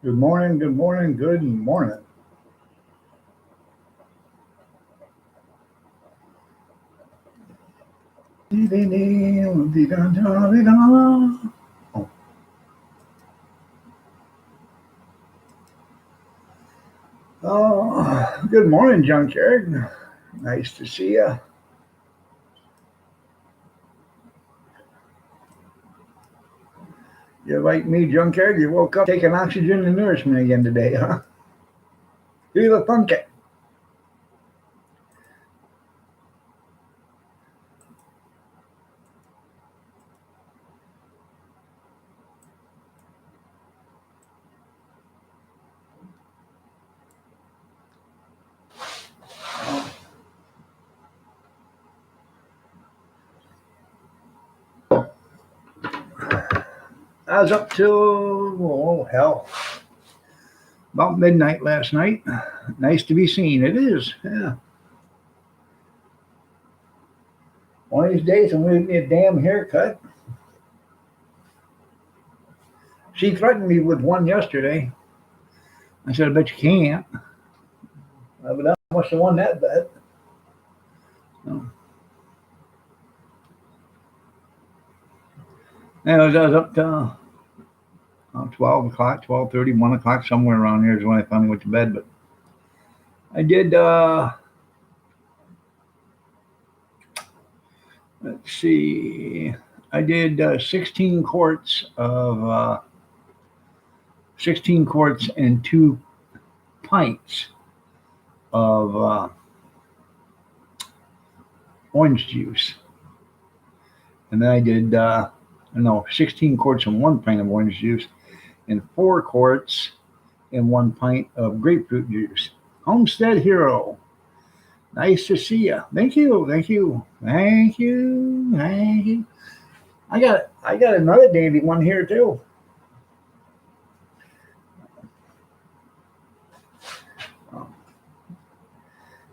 Good morning, good morning, good morning. Oh, good morning, Junkyard. Nice to see you. You're like me, Junkyard. You woke up taking oxygen and nourishment again today, huh? Feel the funky. I was up till, oh, hell, about midnight last night. Nice to be seen. It is, yeah. One of these days, I'm going to get me a damn haircut. She threatened me with one yesterday. I said, I bet you can't. But I must have won that bet. So, and I was up to 12 o'clock, 12:30, 1 o'clock, somewhere around here is when I finally went to bed. But I did, let's see, I did 16 quarts and 2 pints of orange juice. And then I did, no, 16 quarts and 1 pint of orange juice and 4 quarts and 1 pint of grapefruit juice. Homestead Hero. Nice to see you. Thank you. Thank you. Thank you. Thank you. I got another dandy one here too.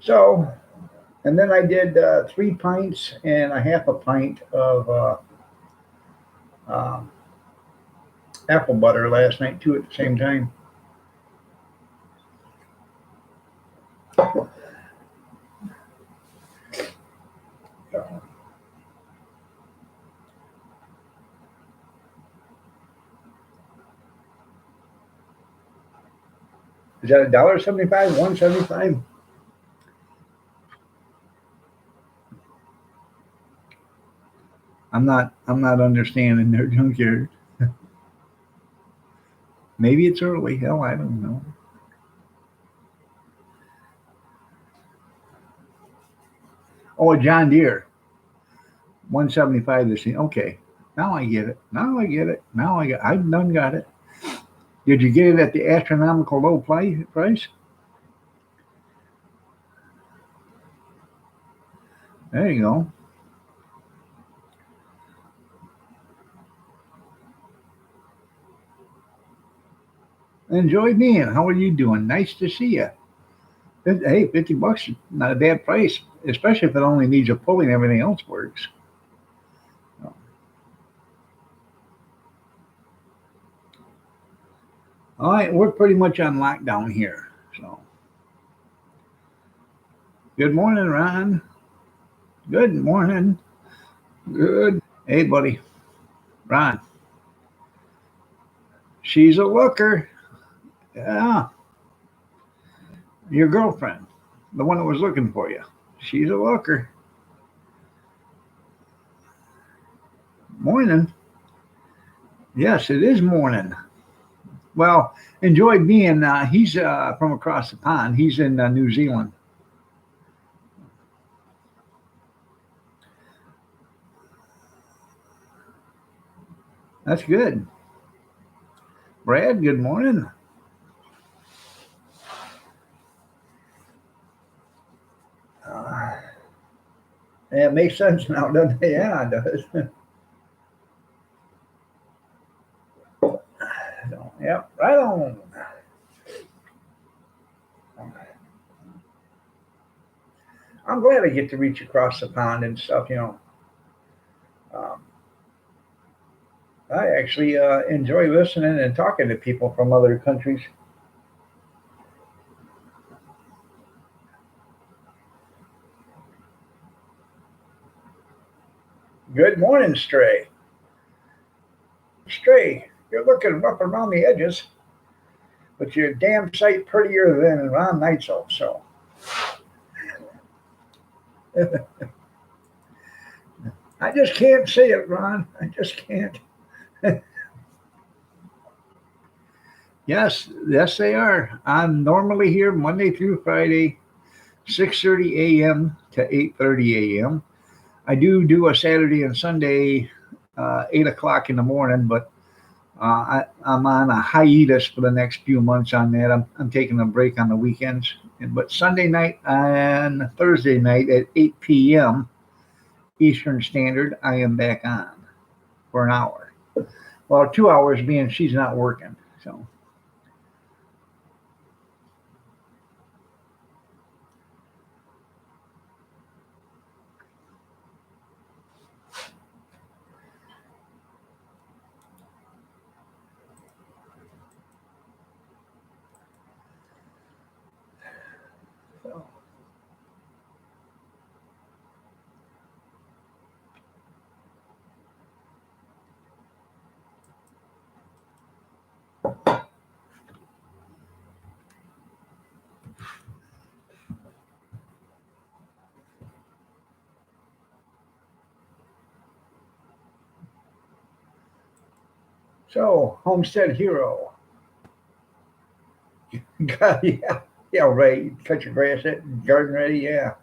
So, and then I did 3 pints and a half a pint of um, apple butter last night too at the same time. Is that $1.75? 1.75? I'm not understanding their junkyard. Maybe it's early. Hell, I don't know. Oh, a John Deere. 175 this thing. Okay. Now I get it. Now I get it. I done got it. Did you get it at the astronomical low price? There you go. Enjoy being. How are you doing? Nice to see you. Hey, $50, not a bad price, especially if it only needs a pulley and everything else works. All right, we're pretty much on lockdown here. So, good morning, Ron. Good morning. Good. Hey, buddy, Ron. She's a looker. Yeah, your girlfriend, the one that was looking for you. She's a looker. Morning. Yes, it is morning. Well, enjoy being. He's from across the pond. He's in New Zealand. That's good. Brad, good morning. Uh, yeah, it makes sense now, doesn't it? Yeah, it does. So, yeah, right on. I'm glad I get to reach across the pond and stuff. Um, I actually enjoy listening and talking to people from other countries. Good morning, Stray. Stray, you're looking rough around the edges, but you're a damn sight prettier than Ron Neitzel. So I just can't say it, Ron. I just can't. Yes, they are. I'm normally here Monday through Friday, 6:30 a.m. to 8:30 a.m. I do a Saturday and Sunday, 8 o'clock in the morning, but I'm on a hiatus for the next few months on that. I'm taking a break on the weekends. But Sunday night and Thursday night at 8 p.m. Eastern Standard, I am back on for an hour. Well, 2 hours being she's not working. So, so Homestead Hero. God, yeah, yeah, right. Cut your grass, garden ready. Yeah.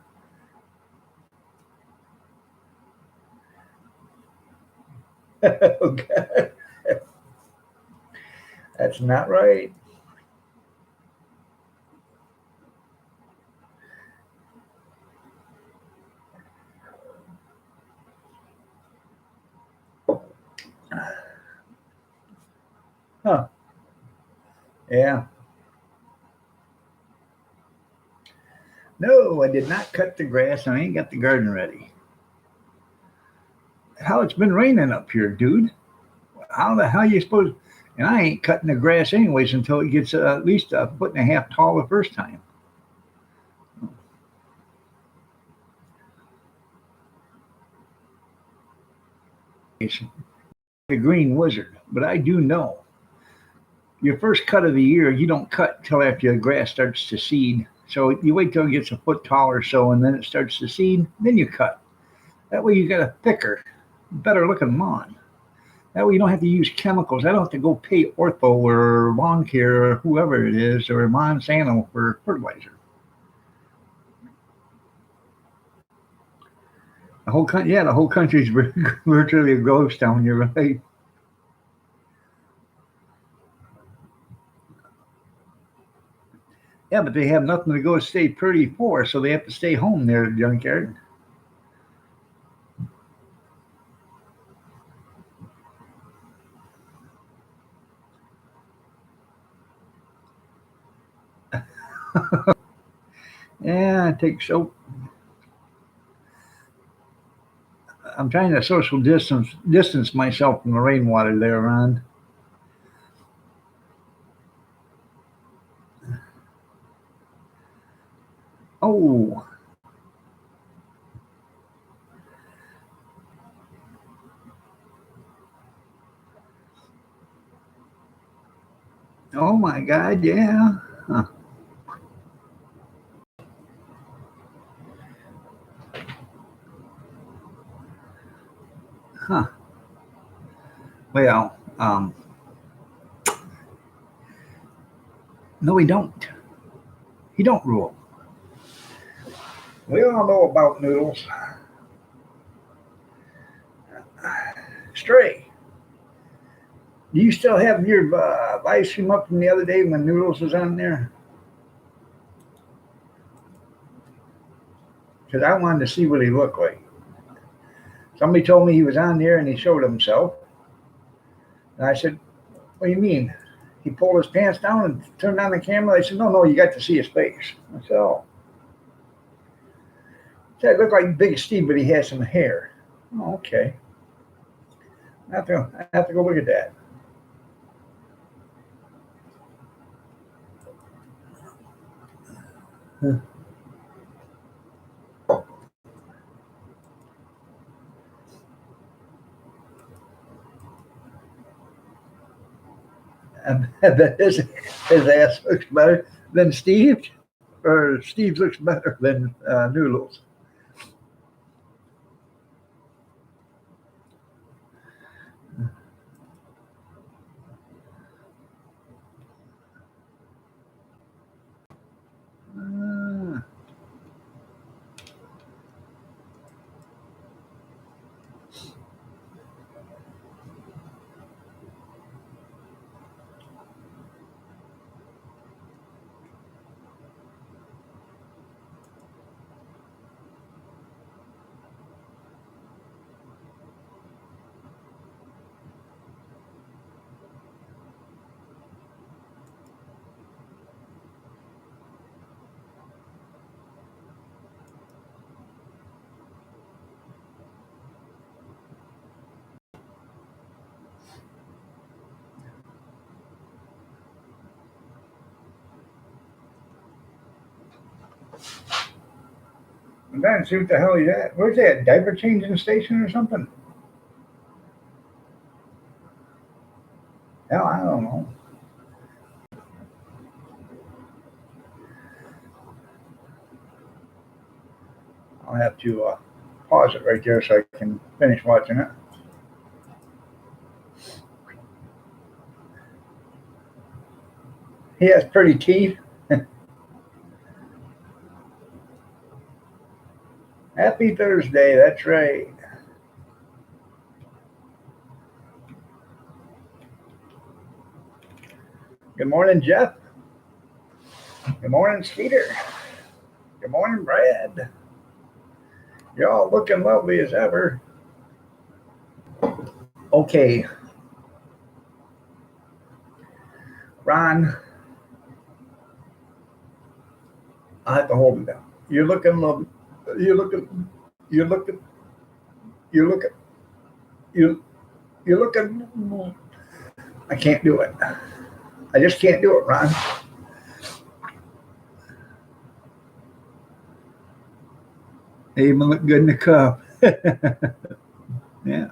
Okay. That's not right. Huh. Yeah. No, I did not cut the grass and I ain't got the garden ready. How it's been raining up here, dude. How the hell you supposed? And I ain't cutting the grass anyways until it gets at least a foot and a half tall the first time. It's the green wizard, but I do know your first cut of the year you don't cut till after the grass starts to seed. So you wait till it gets a foot tall or so, and then it starts to seed. Then you cut. That way you got a thicker, better looking lawn. That way you don't have to use chemicals. I don't have to go pay Ortho or Lawn Care or whoever it is or Monsanto for fertilizer. Yeah, the whole country's virtually a ghost town. You're right. Yeah, but they have nothing to go stay pretty for, so they have to stay home there, junkyard. Yeah, it takes so. I'm trying to social distance myself from the rainwater there, Ron. Oh, oh my God, yeah. Huh. Huh. Well, no, he don't. He don't rule. We all know about noodles. Stray. Do you still have your ice cream up from the other day when Noodles was on there? Because I wanted to see what he looked like. Somebody told me he was on there and he showed himself. And I said, "What do you mean?" He pulled his pants down and turned on the camera. They said, "No, no, you got to see his face." I said, "Oh." He said, "It looked like Big Steve, but he had some hair." Oh, okay. I have to go look at that. I bet his ass looks better than Steve, or Steve looks better than Noodles. Uh, I'm trying to see what the hell he's at. Where's that? Diaper changing station or something? Hell, I don't know. I'll have to pause it right there so I can finish watching it. He has pretty teeth. Happy Thursday. That's right. Good morning, Jeff. Good morning, Skeeter. Good morning, Brad. You're all looking lovely as ever. Okay, Ron, I have to hold him down. You're looking lovely. You're looking. You're looking. You're looking. You. You're looking. I can't do it. I just can't do it, Ron. They even look good in the cup. Yeah.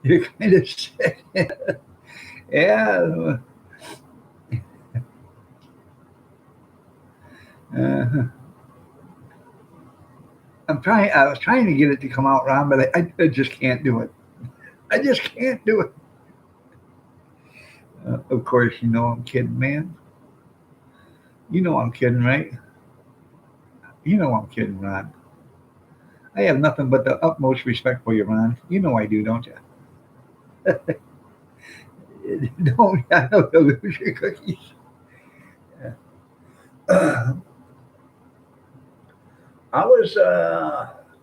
You're kind of sick. Yeah. Uh, I'm trying. I was trying to get it to come out, Ron, but I just can't do it. I just can't do it. Of course, you know I'm kidding, man. You know I'm kidding, right? You know I'm kidding, Ron. I have nothing but the utmost respect for you, Ron. You know I do, don't you? Don't I know to lose your cookies. I was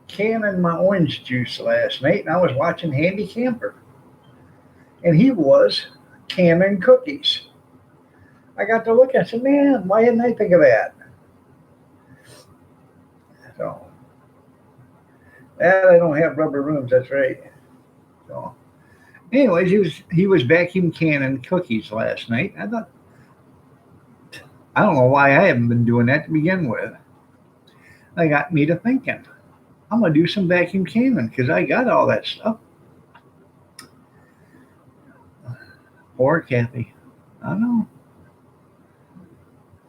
canning my orange juice last night, and I was watching Handy Camper, and he was canning cookies. I got to look. I said, "Man, why didn't I think of that?" So, and I don't have rubber rooms. That's right. So, anyways, he was vacuum canning cookies last night. I don't know why I haven't been doing that to begin with. That got me to thinking. I'm gonna do some vacuum canning because I got all that stuff. Poor Kathy. I know.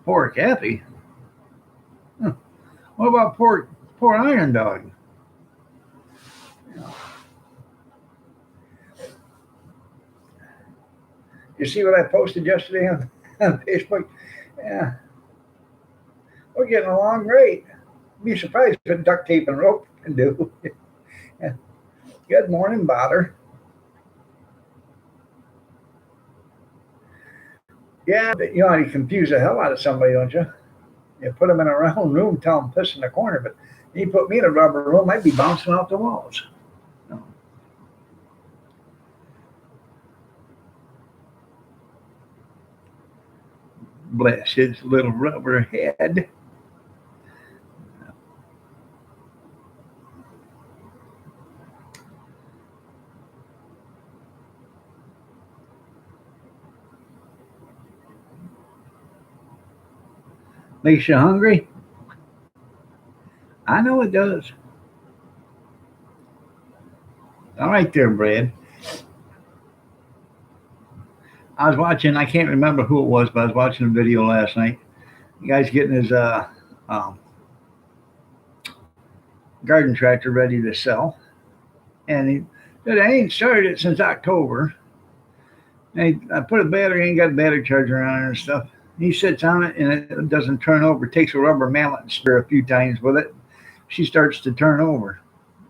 Poor Kathy. Huh. What about poor Iron Dog? You see what I posted yesterday on Facebook? Yeah, we're getting along great. Be surprised what duct tape and rope can do. Yeah. Good morning, Botter. Yeah, but you know you confuse the hell out of somebody, don't you? You put them in a round room, tell them piss in the corner, but you put me in a rubber room, I'd be bouncing off the walls. No. Bless his little rubber head. Makes you hungry? I know it does. All right there, Brad. I was watching, I can't remember who it was, but I was watching a video last night. The guy's getting his um, garden tractor ready to sell. And he said, I ain't started it since October. And I put a battery, ain't got a battery charger on it and stuff. He sits on it and it doesn't turn over. Takes a rubber mallet and stir a few times with it. She starts to turn over.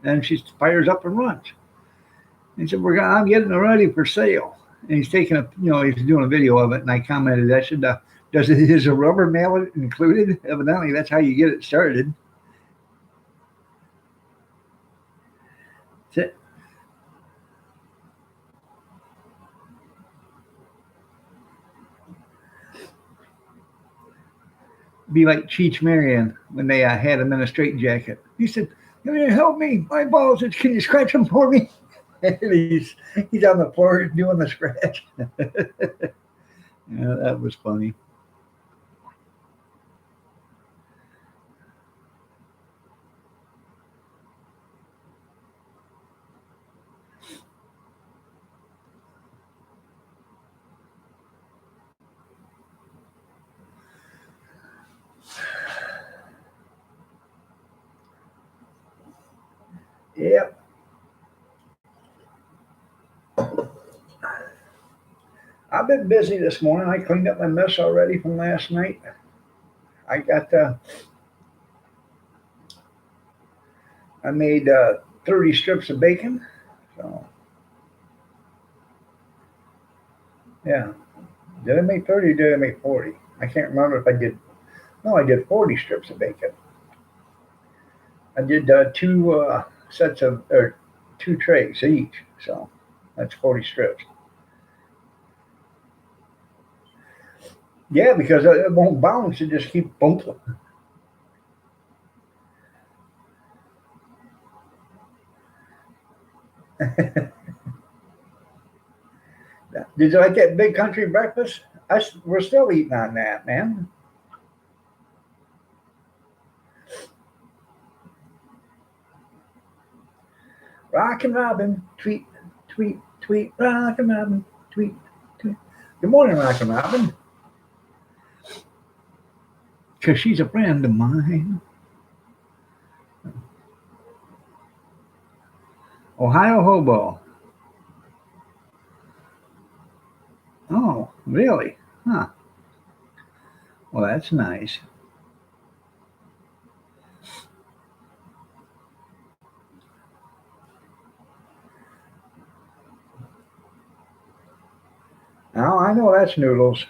And she fires up and runs. He said, I'm getting it ready for sale. And he's taking he's doing a video of it. And I commented, is a rubber mallet included? Evidently, that's how you get it started. That's it. Be like Cheech Marion when they had him in a straitjacket. He said, help me, my balls, can you scratch them for me? And he's on the floor doing the scratch. Yeah, that was funny. Yep. I've been busy this morning. I cleaned up my mess already from last night. I got I made 30 strips of bacon. So yeah. Did I make 30 or did I make 40? I can't remember if I did. No, I did 40 strips of bacon. I did two sets of, or two trays each. So that's 40 strips. Yeah, because it won't bounce. It just keep bumping. Did you like that big country breakfast? We're still eating on that, man. Rockin' Robin, tweet, tweet, tweet. Rockin' Robin, tweet, tweet. Good morning, Rockin' Robin. Because she's a friend of mine. Ohio Hobo. Oh, really? Huh. Well, that's nice. Now I know that's noodles.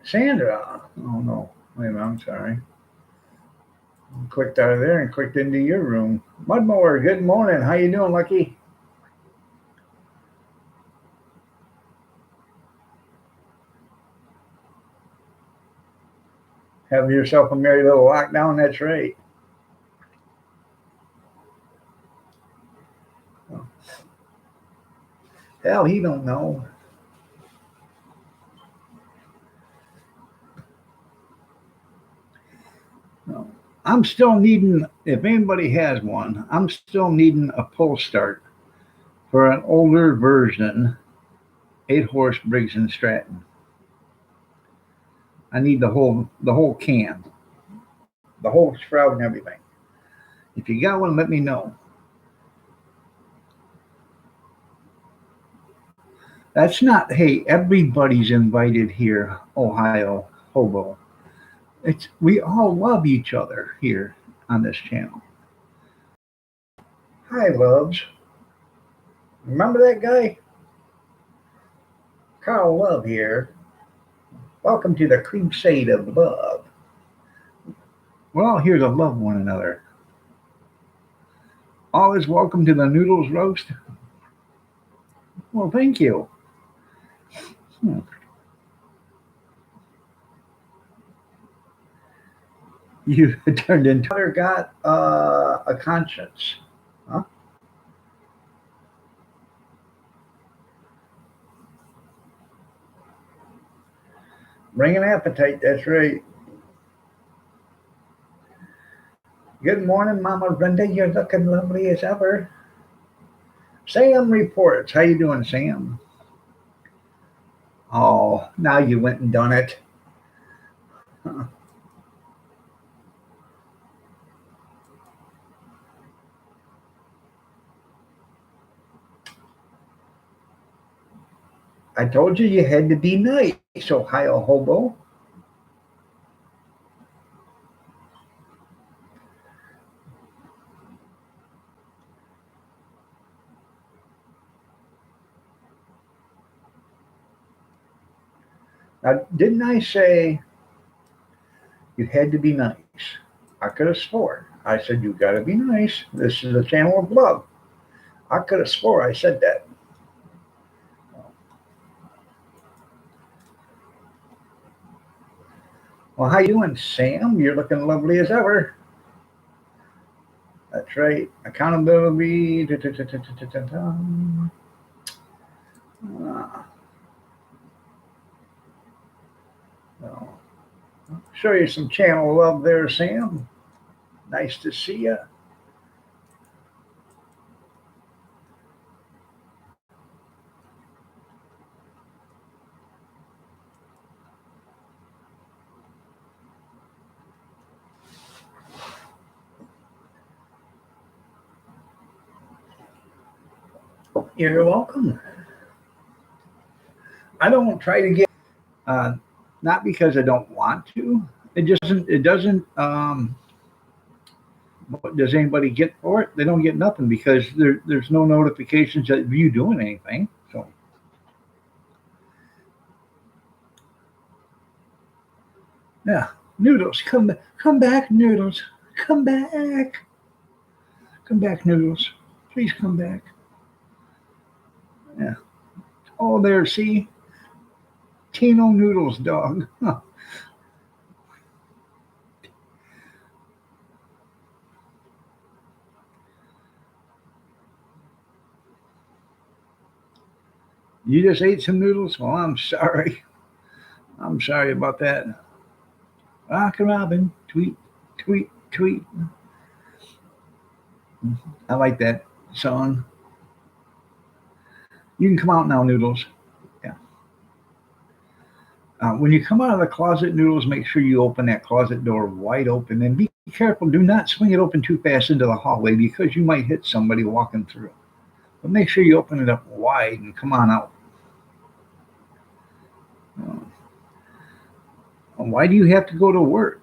Sandra. Oh no. Wait a minute, I'm sorry. Clicked out of there and clicked into your room. Mudmower, good morning. How you doing, Lucky? Have yourself a merry little lockdown. That's right. Hell, he don't know. No. I'm still needing, if anybody has one, I'm still needing a pull start for an older version, 8-horse Briggs and Stratton. I need the whole can, the whole shroud and everything. If you got one, let me know. That's not, hey, everybody's invited here, Ohio Hobo. We all love each other here on this channel. Hi, loves. Remember that guy? Carl Love here. Welcome to the Crusade of Love. We're all here to love one another. All is welcome to the Noodles Roast. Well, thank you. Hmm. You turned into got a conscience. Huh? Bring an appetite, that's right. Good morning, Mama Brenda. You're looking lovely as ever. Sam reports. How you doing, Sam? Oh, now you went and done it. Huh. I told you you had to be nice, Ohio hobo. Now, didn't I say you had to be nice? I could have swore. I said, you got to be nice. This is a channel of love. I could have swore I said that. Well, how you doing, Sam? You're looking lovely as ever. That's right. Accountability. Ah, well, show you some channel love there, Sam. Nice to see you. You're welcome. I don't try to get, uh, not because I don't want to. It doesn't, what does anybody get for it? They don't get nothing because there's no notifications of you doing anything. So, yeah. Noodles, come back, Noodles. Come back. Come back, Noodles. Please come back. Yeah. Oh, there, see? Tino Noodles, dog. Huh. You just ate some noodles? Well, I'm sorry. I'm sorry about that. Rock and Robin, tweet, tweet, tweet. I like that song. You can come out now, Noodles. Yeah. When you come out of the closet, Noodles, make sure you open that closet door wide open and be careful. Do not swing it open too fast into the hallway because you might hit somebody walking through. But make sure you open it up wide and come on out. Uh, why do you have to go to work?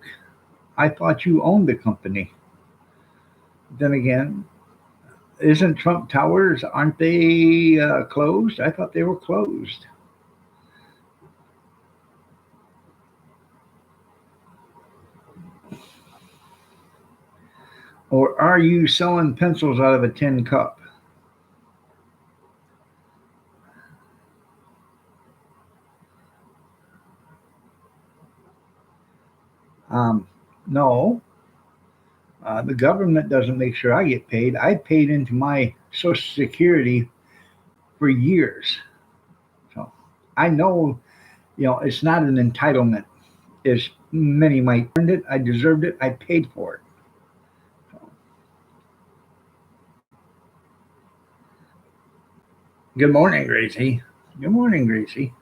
I thought you owned the company. Then again, isn't Trump Towers, aren't they closed? I thought they were closed. Or are you selling pencils out of a tin cup? No, the government doesn't make sure I get paid. I paid into my Social Security for years. So I know, it's not an entitlement, as many might earned it. I deserved it. I paid for it. So, good morning, Gracie. Good morning, Gracie.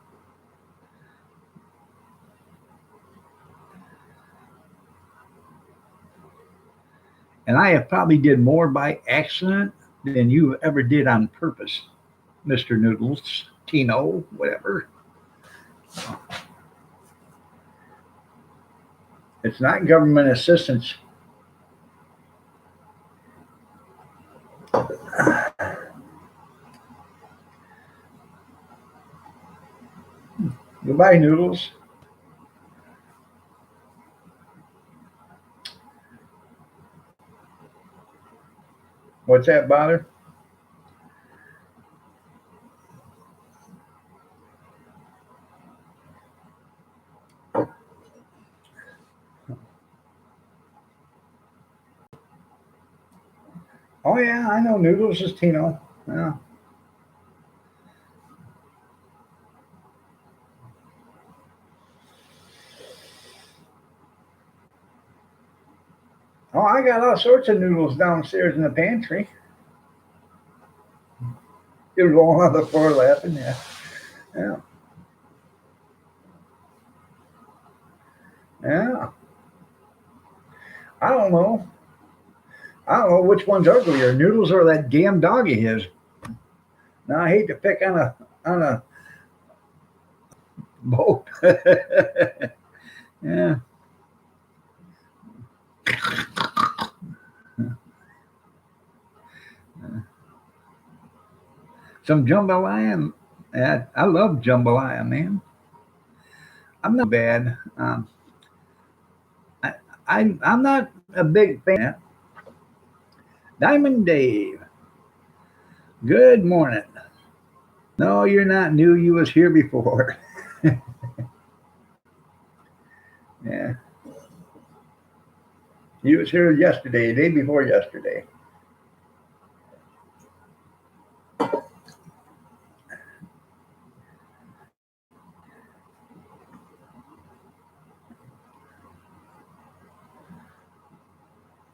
And I have probably did more by accident than you ever did on purpose, Mr. Noodles, Tino, whatever. It's not government assistance. Goodbye, Noodles. What's that, bother? Oh yeah, I know Noodles is Tino. Yeah. Oh, I got all sorts of noodles downstairs in the pantry. You're rolling on the floor laughing. Yeah. Yeah. Yeah. I don't know. I don't know which one's uglier, Noodles or that damn dog of his. Now I hate to pick on a boat. Yeah. Some jambalaya. Yeah, I love jambalaya, man. I'm not bad. I, I'm not a big fan. Diamond Dave. Good morning. No, you're not new. You was here before. Yeah. You was here yesterday, day before yesterday.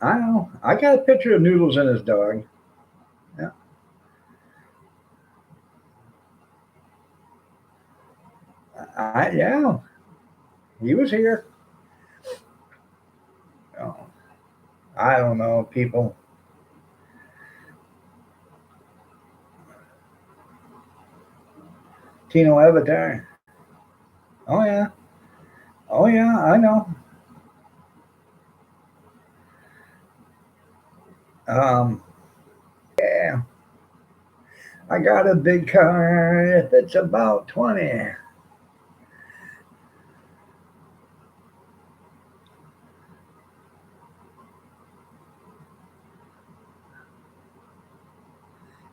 I know. I got a picture of Noodles and his dog. Yeah. Yeah. He was here. Oh, I don't know, people. Tino Avatar. Oh yeah. Oh yeah. I know. Um. Yeah. I got a big car. If it's about 20.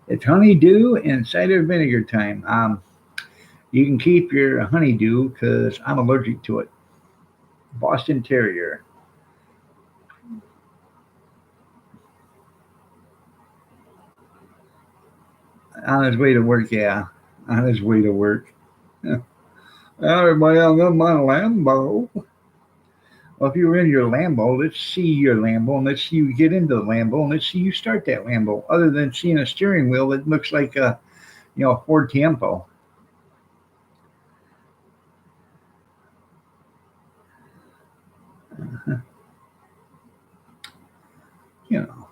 It's honeydew and cider vinegar time. You can keep your honeydew because I'm allergic to it. Boston Terrier. On his way to work, yeah. On his way to work. Yeah. Everybody else got my Lambo. Well, if you were in your Lambo, let's see your Lambo and let's see you get into the Lambo and let's see you start that Lambo. Other than seeing a steering wheel that looks like a Ford Tempo. You know,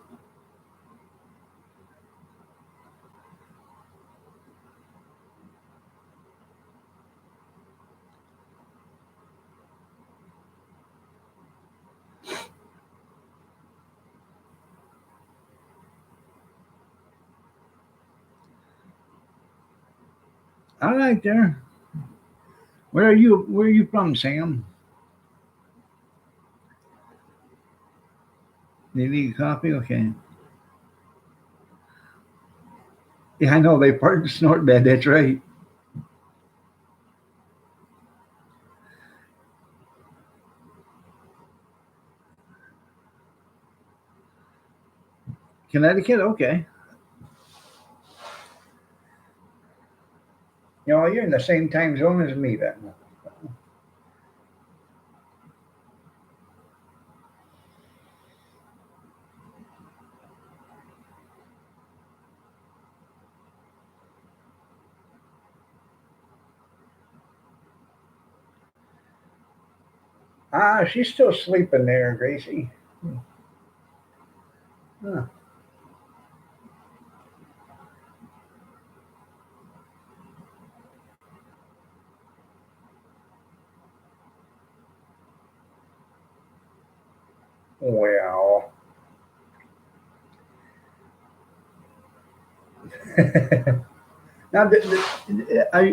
I like there. Where are you? Where are you from, Sam? You need coffee? Okay. Yeah, I know they parked the snort bed. That's right. Connecticut. Okay. You're in the same time zone as me then. Ah, she's still sleeping there, Gracie. Huh. Well, Now,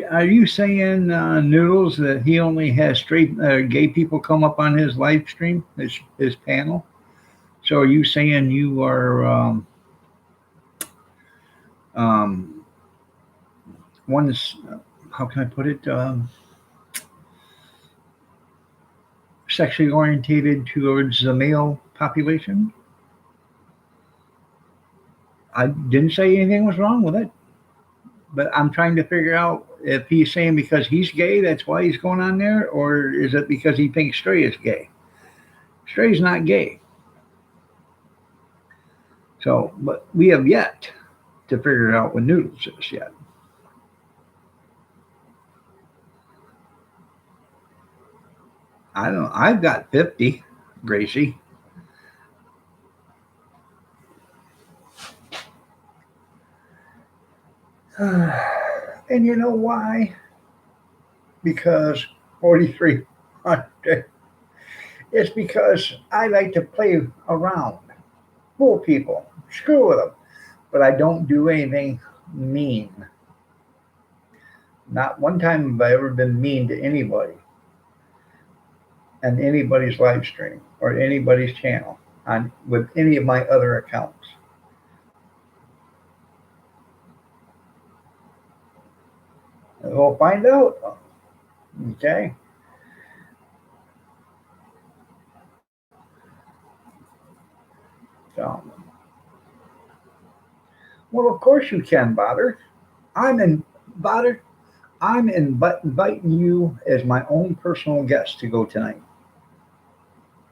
are you saying, Noodles, that he only has straight gay people come up on his live stream, his panel? So are you saying you are um, one is, how can I put it, sexually orientated towards the male population? I didn't say anything was wrong with it, but I'm trying to figure out if he's saying because he's gay, that's why he's going on there, or is it because he thinks Stray is gay? Stray's not gay. So, but we have yet to figure out what Noodles is yet. I don't know. I've got 50, Gracie. And you know why? Because 4,300. It's because I like to play around, fool people, screw with them, but I don't do anything mean. Not one time have I ever been mean to anybody on anybody's live stream or anybody's channel on with any of my other accounts. And we'll find out. Okay. So, well, of course you can, Bother. I'm in Bother. I'm inviting you as my own personal guest to go tonight.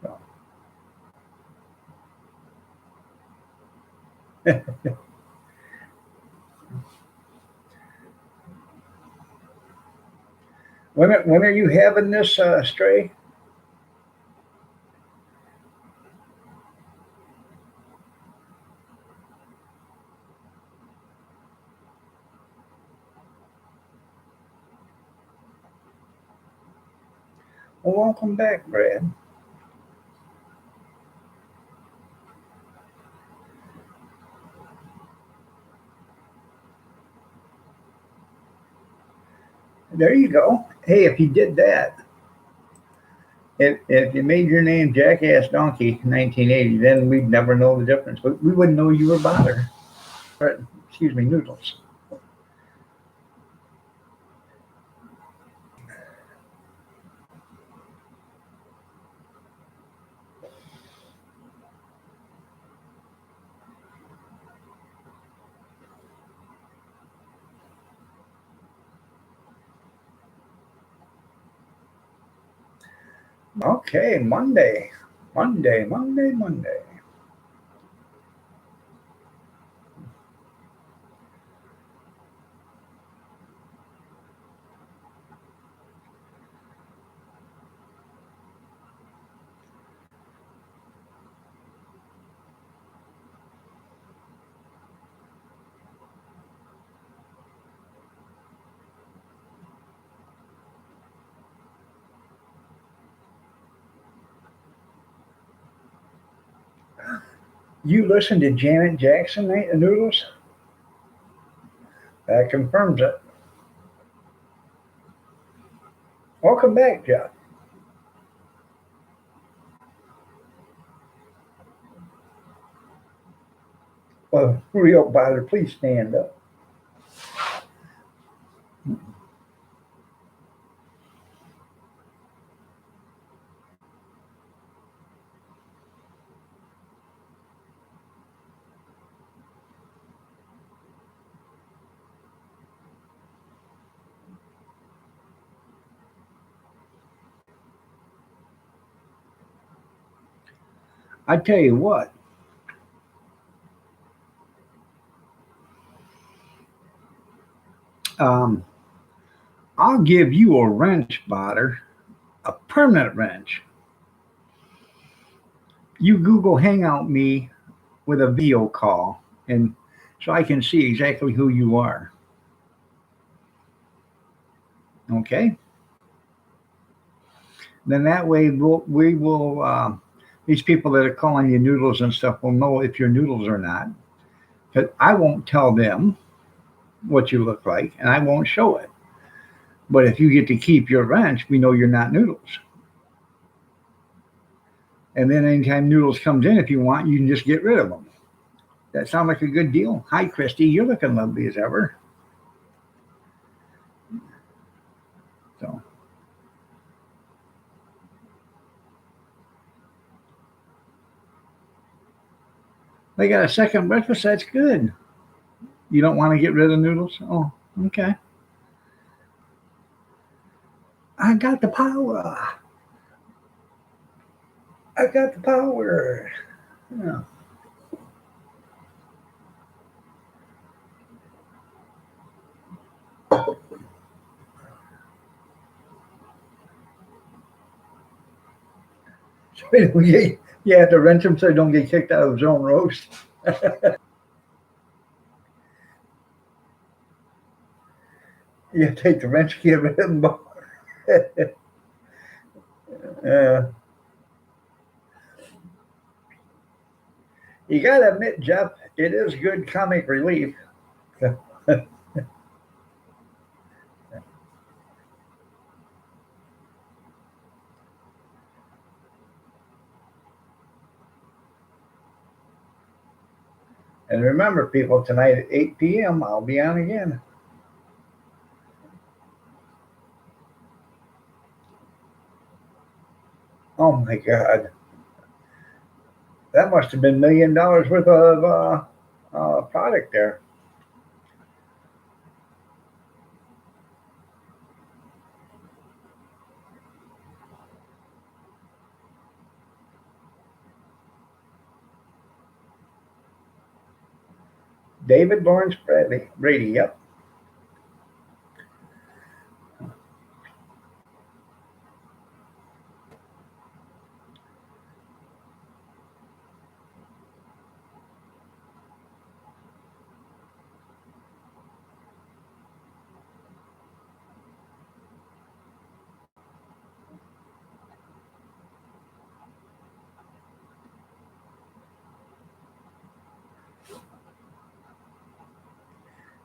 So, when are you having this, Stray? Well, welcome back, Brad. There you go. Hey, if you did that, if you made your name Jackass Donkey 1980, then we'd never know the difference. But we wouldn't know you were Bother. Or, excuse me, Noodles. Okay, Monday. Monday, Monday, Monday. You listen to Janet Jackson, Noodles? That confirms it. Welcome back, Jeff. Well, real Bother, please stand up. I tell you what, um, I'll give you a wrench, Bother, a permanent wrench. You Google Hangout me with a video call, and so I can see exactly who you are. Okay, then that way we will these people that are calling you Noodles and stuff will know if you're Noodles or not. But I won't tell them. what you look like, and I won't show it. But if you get to keep your wrench, we know you're not Noodles. And then anytime Noodles comes in, if you want, you can just get rid of them. That sound like a good deal? Hi, Christy. You're looking lovely as ever. So they got a second breakfast. That's good. You don't want to get rid of Noodles? Oh, okay. I got the power. I got the power. Yeah. You have to wrench him so he don't get kicked out of his own roast. You have to take the wrench, get rid of him. uh, you got to admit, Jeff, it is good comic relief. And remember, people, tonight at 8 p.m., I'll be on again. Oh my God. That must have been $1 million worth of product there. David Lawrence Brady, yep.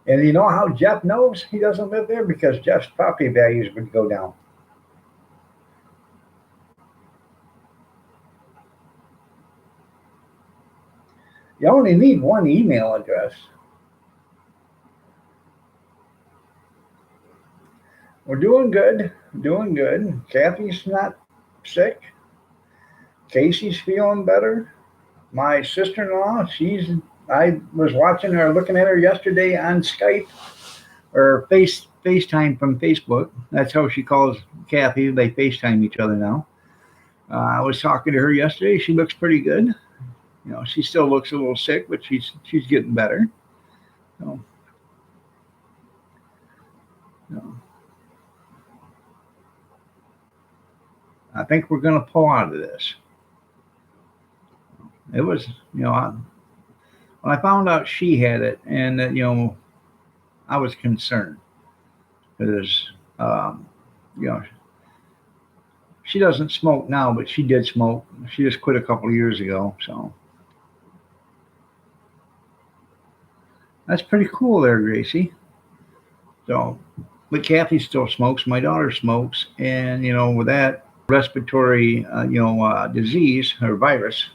And you know how Jeff knows he doesn't live there? Because Jeff's property values would go down. You only need one email address. We're doing good, doing good. Kathy's not sick. Casey's feeling better. My sister-in-law, I was watching her, looking at her yesterday on Skype or FaceTime from Facebook. That's how she calls Kathy. They FaceTime each other now. I was talking to her yesterday. She looks pretty good. You know, she still looks a little sick, but she's getting better. So, you know, I think we're going to pull out of this. It was, when I found out she had it, and I was concerned because, um, you know, she doesn't smoke now, but she did smoke. She just quit a couple of years ago, so that's pretty cool there, Gracie. So, but Kathy still smokes. My daughter smokes, and with that respiratory, disease or virus,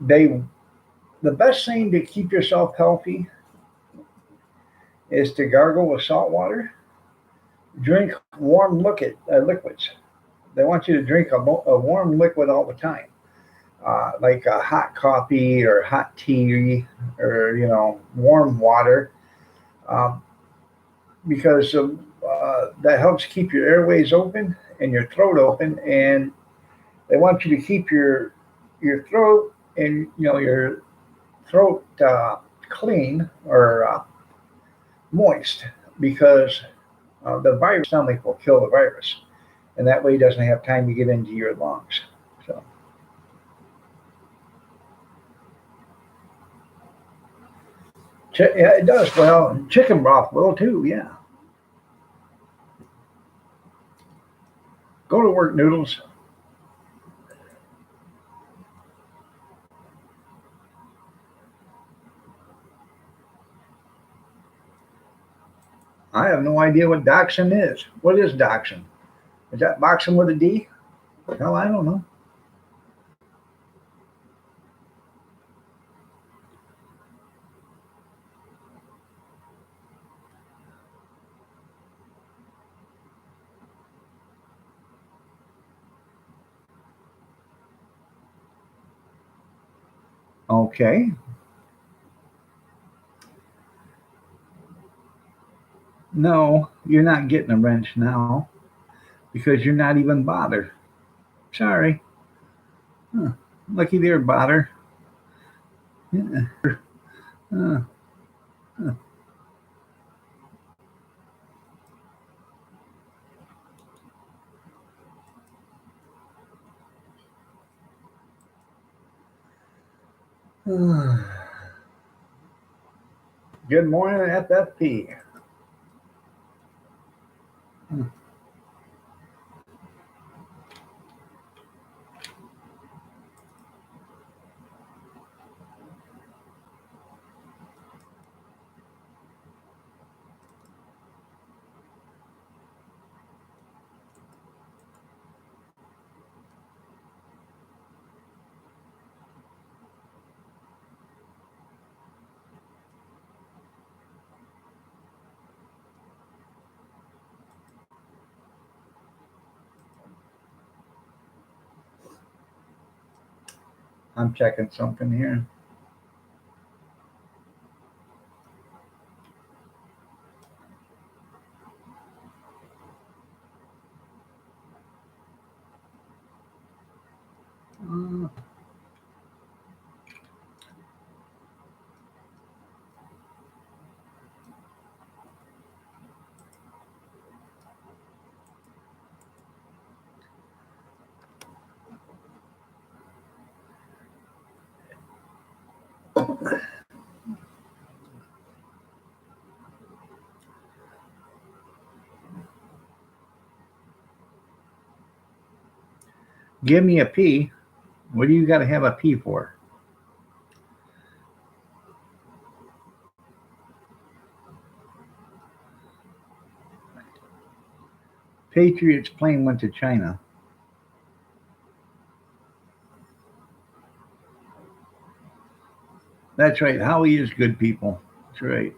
they the best thing to keep yourself healthy is to gargle with salt water. Drink warm liquids. They want you to drink a warm liquid all the time, like a hot coffee or hot tea or warm water, um, because that helps keep your airways open and your throat open, and they want you to keep your throat and your throat clean or moist because the virus stomach will kill the virus, and that way it doesn't have time to get into your lungs. So yeah, it does. Well, chicken broth will too. Yeah. Go to work, Noodles. I have no idea what dachshund is. What is dachshund? Is that boxing with a D? Hell, I don't know. Okay. No, you're not getting a wrench now because you're not even bothered. Sorry. Huh. Lucky there, bother. Yeah. Uh, Good morning, FFP. I'm checking something here. Uh, Give me a P. What do you got to have a P for? Patriots plane went to China. That's right. Howie is good people. That's right.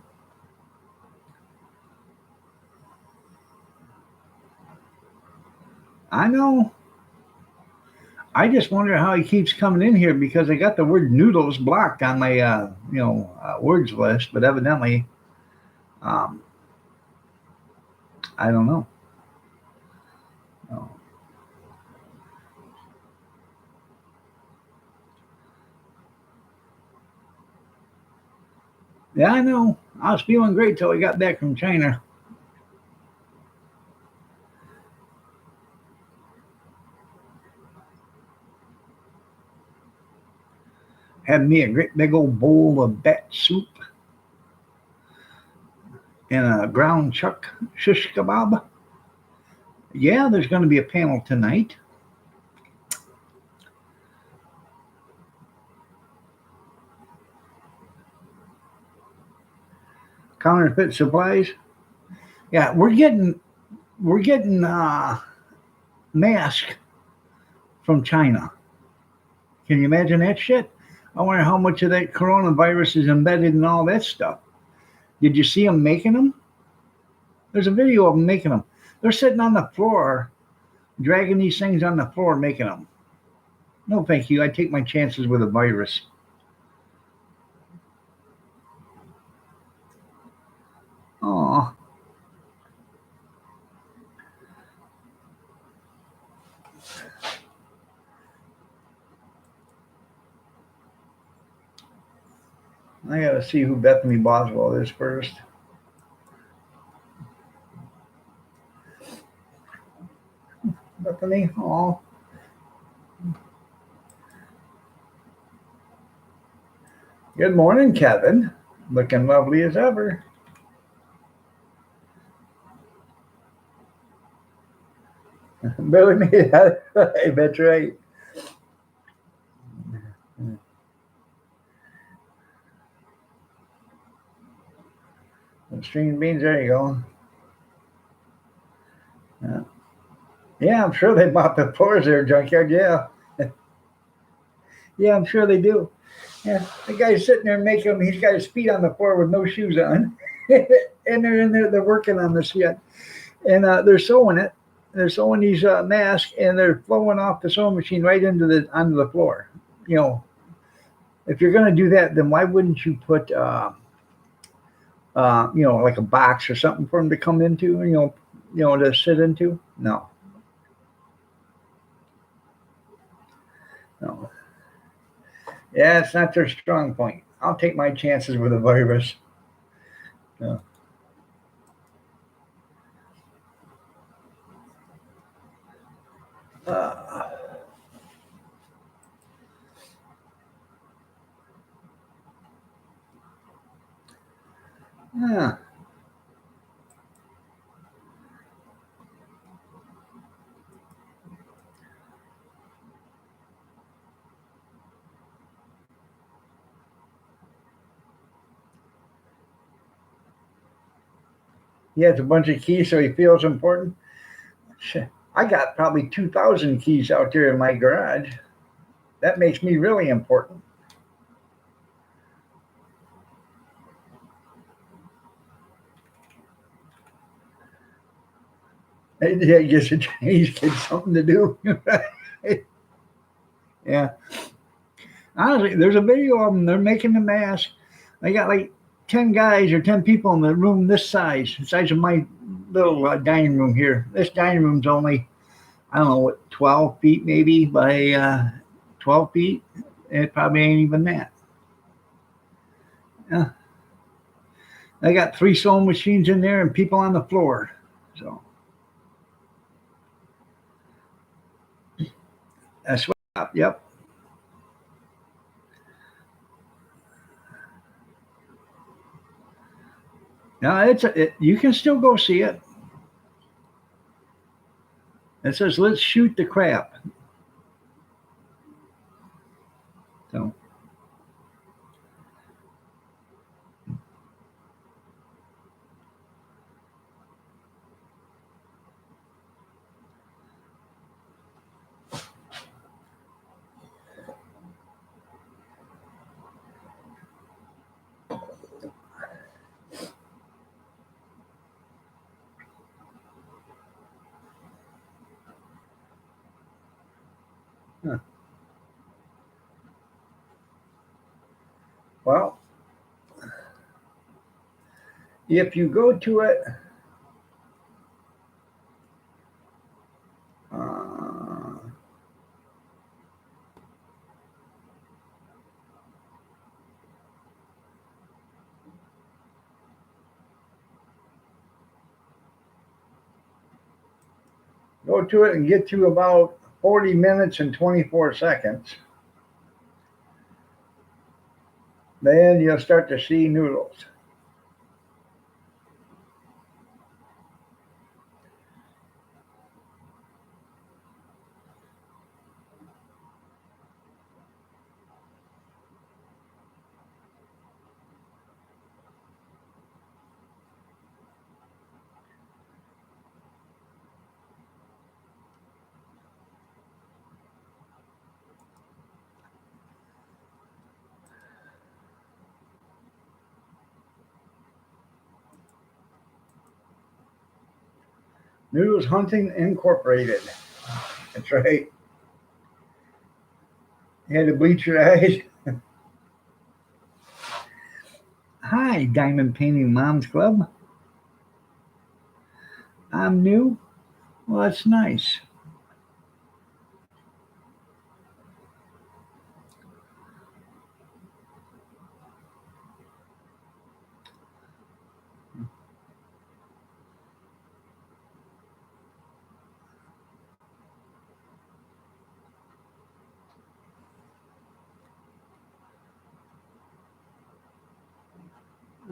I know. I just wonder how he keeps coming in here because I got the word noodles blocked on my words list, but evidently, um, I don't know. Oh. Yeah, I know. I was feeling great till I got back from China. Had me a great big old bowl of bat soup and a ground chuck shish kebab. Yeah, there's going to be a panel tonight. Counterfeit supplies. Yeah, we're getting masks from China. Can you imagine that shit? I wonder how much of that coronavirus is embedded in all that stuff. Did you see them making them? There's a video of them making them. They're sitting on the floor, dragging these things on the floor, making them. No, thank you. I take my chances with a virus. Oh, I gotta see who Bethany Boswell is first. Bethany, oh, good morning, Kevin. Looking lovely as ever. Billy made that. That's right. String beans, there you go. Yeah, yeah, I'm sure they bought the floors there, junkyard. Yeah, yeah, I'm sure they do. Yeah, the guy's sitting there making them. He's got his feet on the floor with no shoes on, and they're in there. They're working on this yet, and they're sewing it. They're sewing these masks, and they're flowing off the sewing machine right into the onto the floor. You know, if you're going to do that, then why wouldn't you put like a box or something for them to come into? To sit into. No, no. Yeah, it's not their strong point. I'll take my chances with a virus. Yeah. Uh, yeah. He has a bunch of keys, so he feels important. I got probably 2,000 keys out there in my garage. That makes me really important. Yeah, I guess the Chinese kids something to do. Yeah. Honestly, there's a video of them. They're making the mask. They got like 10 guys or 10 people in the room this size, the size of my little dining room here. This dining room's only, I don't know, what, 12 feet maybe by 12 feet. It probably ain't even that. Yeah. They got 3 sewing machines in there and people on the floor. So that's what, yep. Now you can still go see it. It says, let's shoot the crap. So, huh. Well, if you go to it, uh, go to it and get to about 40 minutes and 24 seconds. Then you'll start to see noodles. Noodles Hunting Incorporated. That's right. You had to bleach your eyes. Hi, Diamond Painting Moms Club. I'm new. Well, that's nice.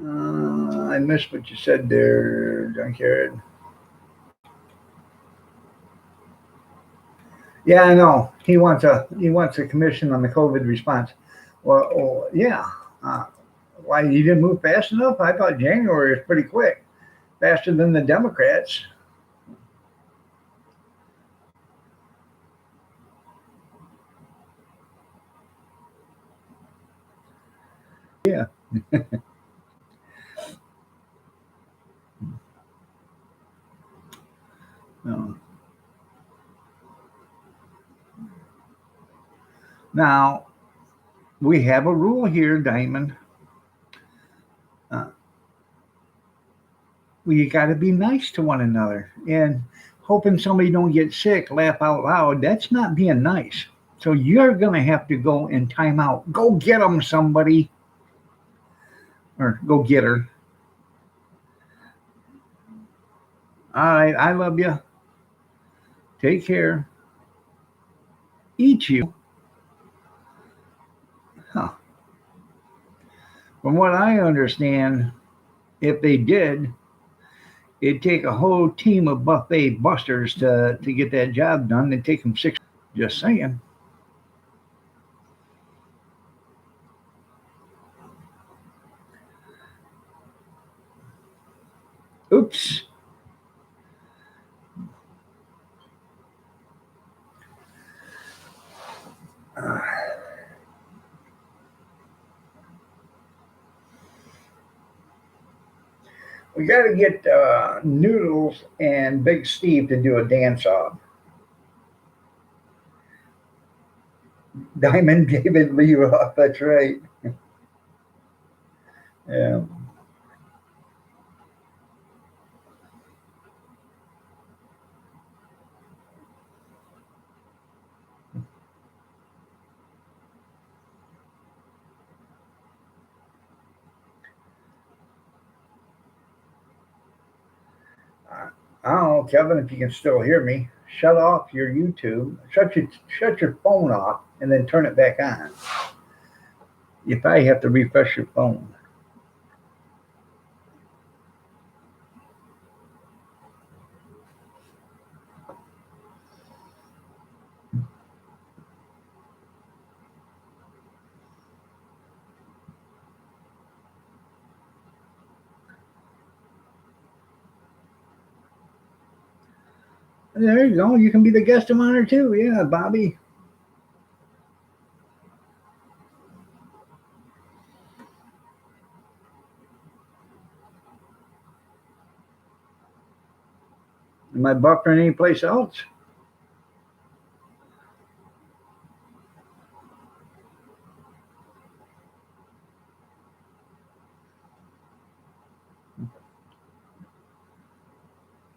I missed what you said there, Junkyard. Yeah, I know. He wants a commission on the COVID response. Well, oh, yeah. Uh, why you didn't move fast enough? I thought January was pretty quick, faster than the Democrats. No. Now, we have a rule here, Diamond. Uh, we got to be nice to one another, and hoping somebody don't get sick, laugh out loud. That's not being nice. So you're gonna have to go in timeout. Go get them, somebody, or go get her. All right, I love you. Take care. Eat you. Huh. From what I understand, if they did, it'd take a whole team of buffet busters to get that job done. It'd take them 6. Just saying. Oops. Uh, we got to get Noodles and Big Steve to do a dance off. Diamond, David, Lee Roth. That's right. Yeah. I don't know, Kevin, if you can still hear me. Shut off your YouTube. Shut your phone off, and then turn it back on. You probably have to refresh your phone. There you go. You can be the guest of honor too. Yeah, Bobby. Am I buffering any place else?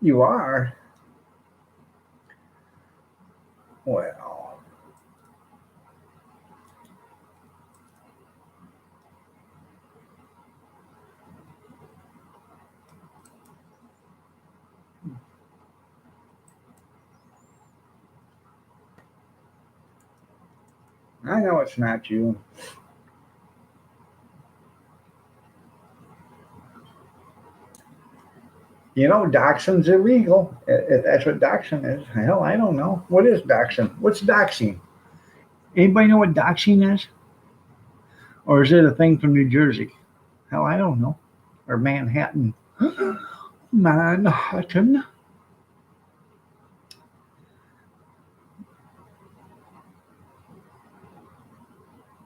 You are. Well, I know it's not you. You know, doxing's illegal. If that's what doxing is. Hell, I don't know. What is doxing? What's doxing? Anybody know what doxing is? Or is it a thing from New Jersey? Hell, I don't know. Or Manhattan. Manhattan.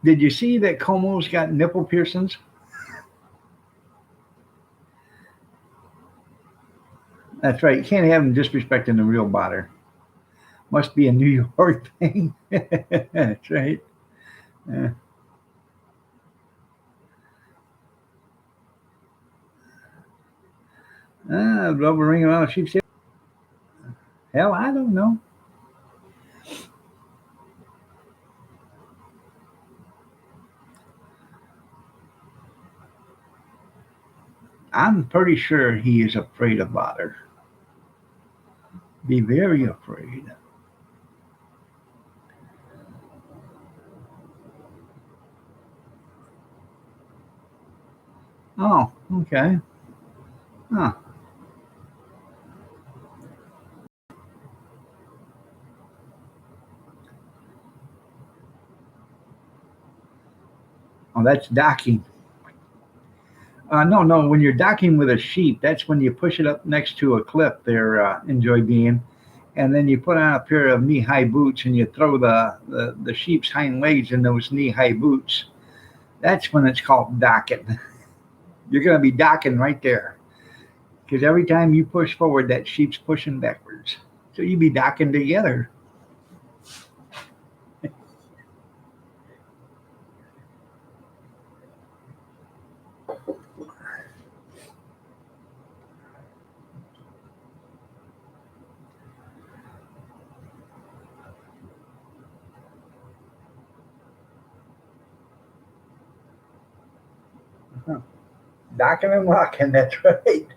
Did you see that Como's got nipple piercings? That's right. You can't have them disrespecting the real botter. Must be a New York thing. That's right. Uh, rubber ring around a sheep's head. Hell, I don't know. I'm pretty sure he is afraid of botter. Be very afraid. Oh, okay. Huh. Oh, that's docking. No, no. When you're docking with a sheep, that's when you push it up next to a cliff. There, enjoy being, and then you put on a pair of knee-high boots and you throw the sheep's hind legs in those knee-high boots. That's when it's called docking. You're going to be docking right there because every time you push forward, that sheep's pushing backwards. So you be docking together. Huh. Docking and locking, that's right.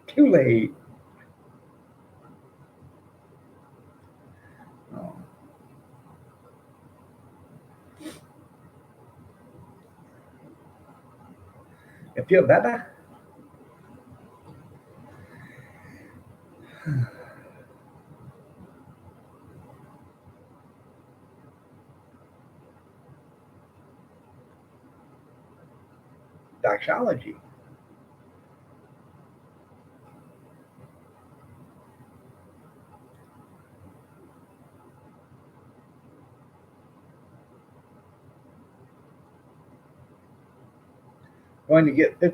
Too late. Oh. You feel better? Doxology. Going to get, yeah,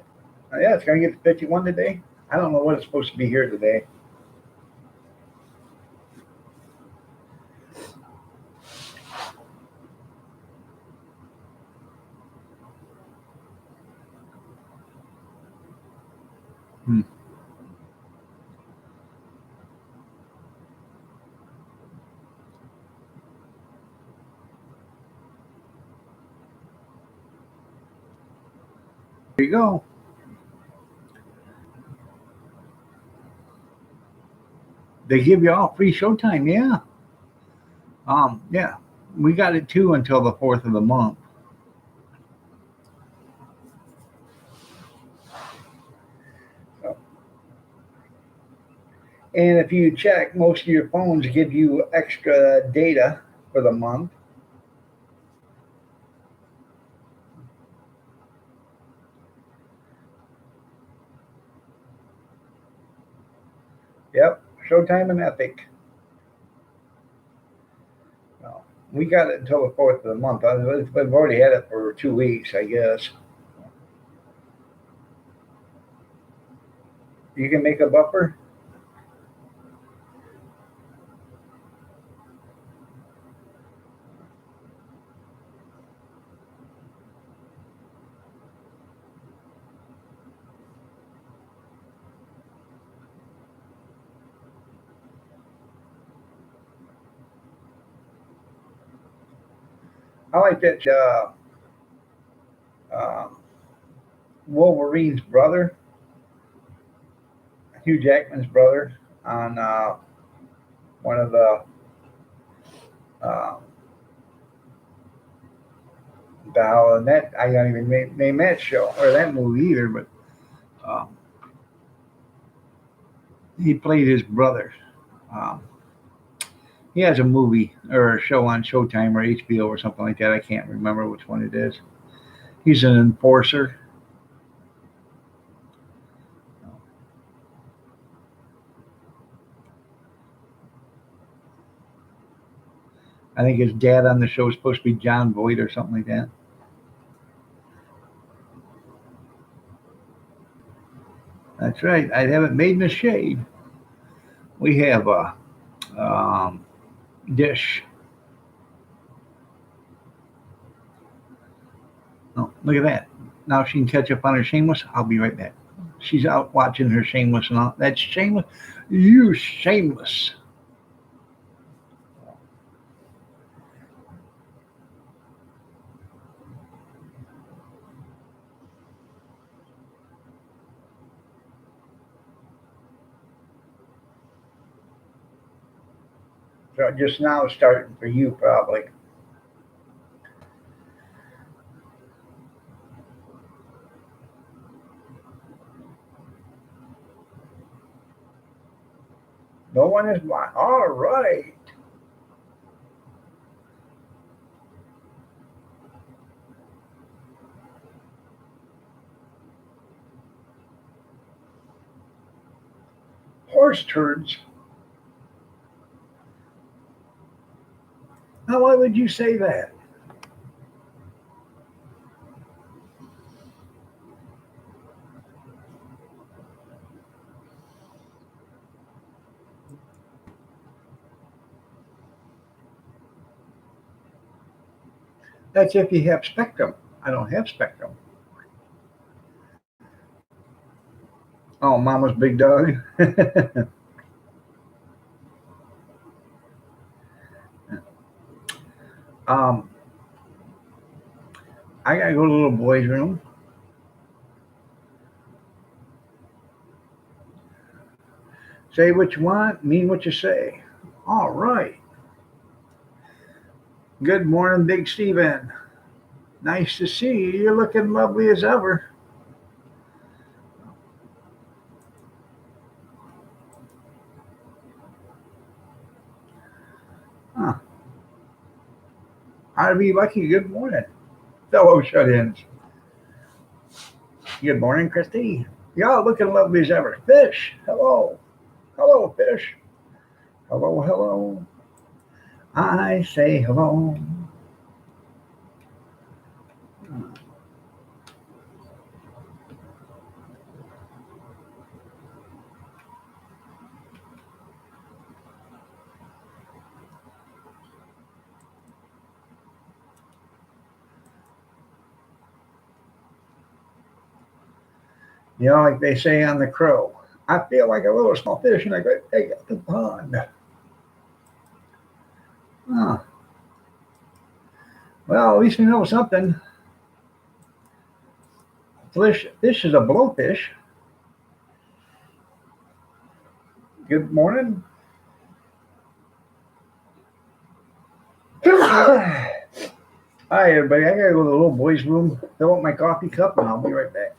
it's going to get to 51 today. I don't know what it's supposed to be here today. Hmm. There you go. They give you all free showtime, yeah. Yeah. We got it too until the 4th of the month. So, and if you check, most of your phones give you extra data for the month. Yep. Showtime and Epic. No, we got it until the 4th of the month. We've already had it for 2 weeks, I guess. You can make a buffer. I like that um, Wolverine's brother, Hugh Jackman's brother, on one of the uh, and that I don't even name that show or that movie either, but um, he played his brother. Um, he has a movie or a show on Showtime or HBO or something like that. I can't remember which one it is. He's an enforcer. I think his dad on the show is supposed to be John Voight or something like that. That's right. I have it made in the shade. We have a dish. Oh, look at that. Now she can catch up on her Shameless. I'll be right back. She's out watching her Shameless and all. That's Shameless. You Shameless. So just now starting for you probably. No one is blind. All right. Horse turds. Now why would you say that? That's if you have Spectrum. I don't have Spectrum. Oh, Mama's Big Dog. um, I gotta go to the little boy's room. Say what you want, mean what you say. All right. Good morning, Big Steven. Nice to see you. You're looking lovely as ever. Huh. I'd be lucky. Good morning, fellow shut-ins. Good morning, Christy. Y'all looking lovely as ever. Fish, hello. Hello, Fish. Hello, hello. I say hello. You know, like they say on The Crow, I feel like a little small fish in a great big pond. Huh. Well, at least we know something. Fish is a blowfish. Good morning. Hi, everybody. I gotta go to the little boy's room, fill up my coffee cup, and I'll be right back.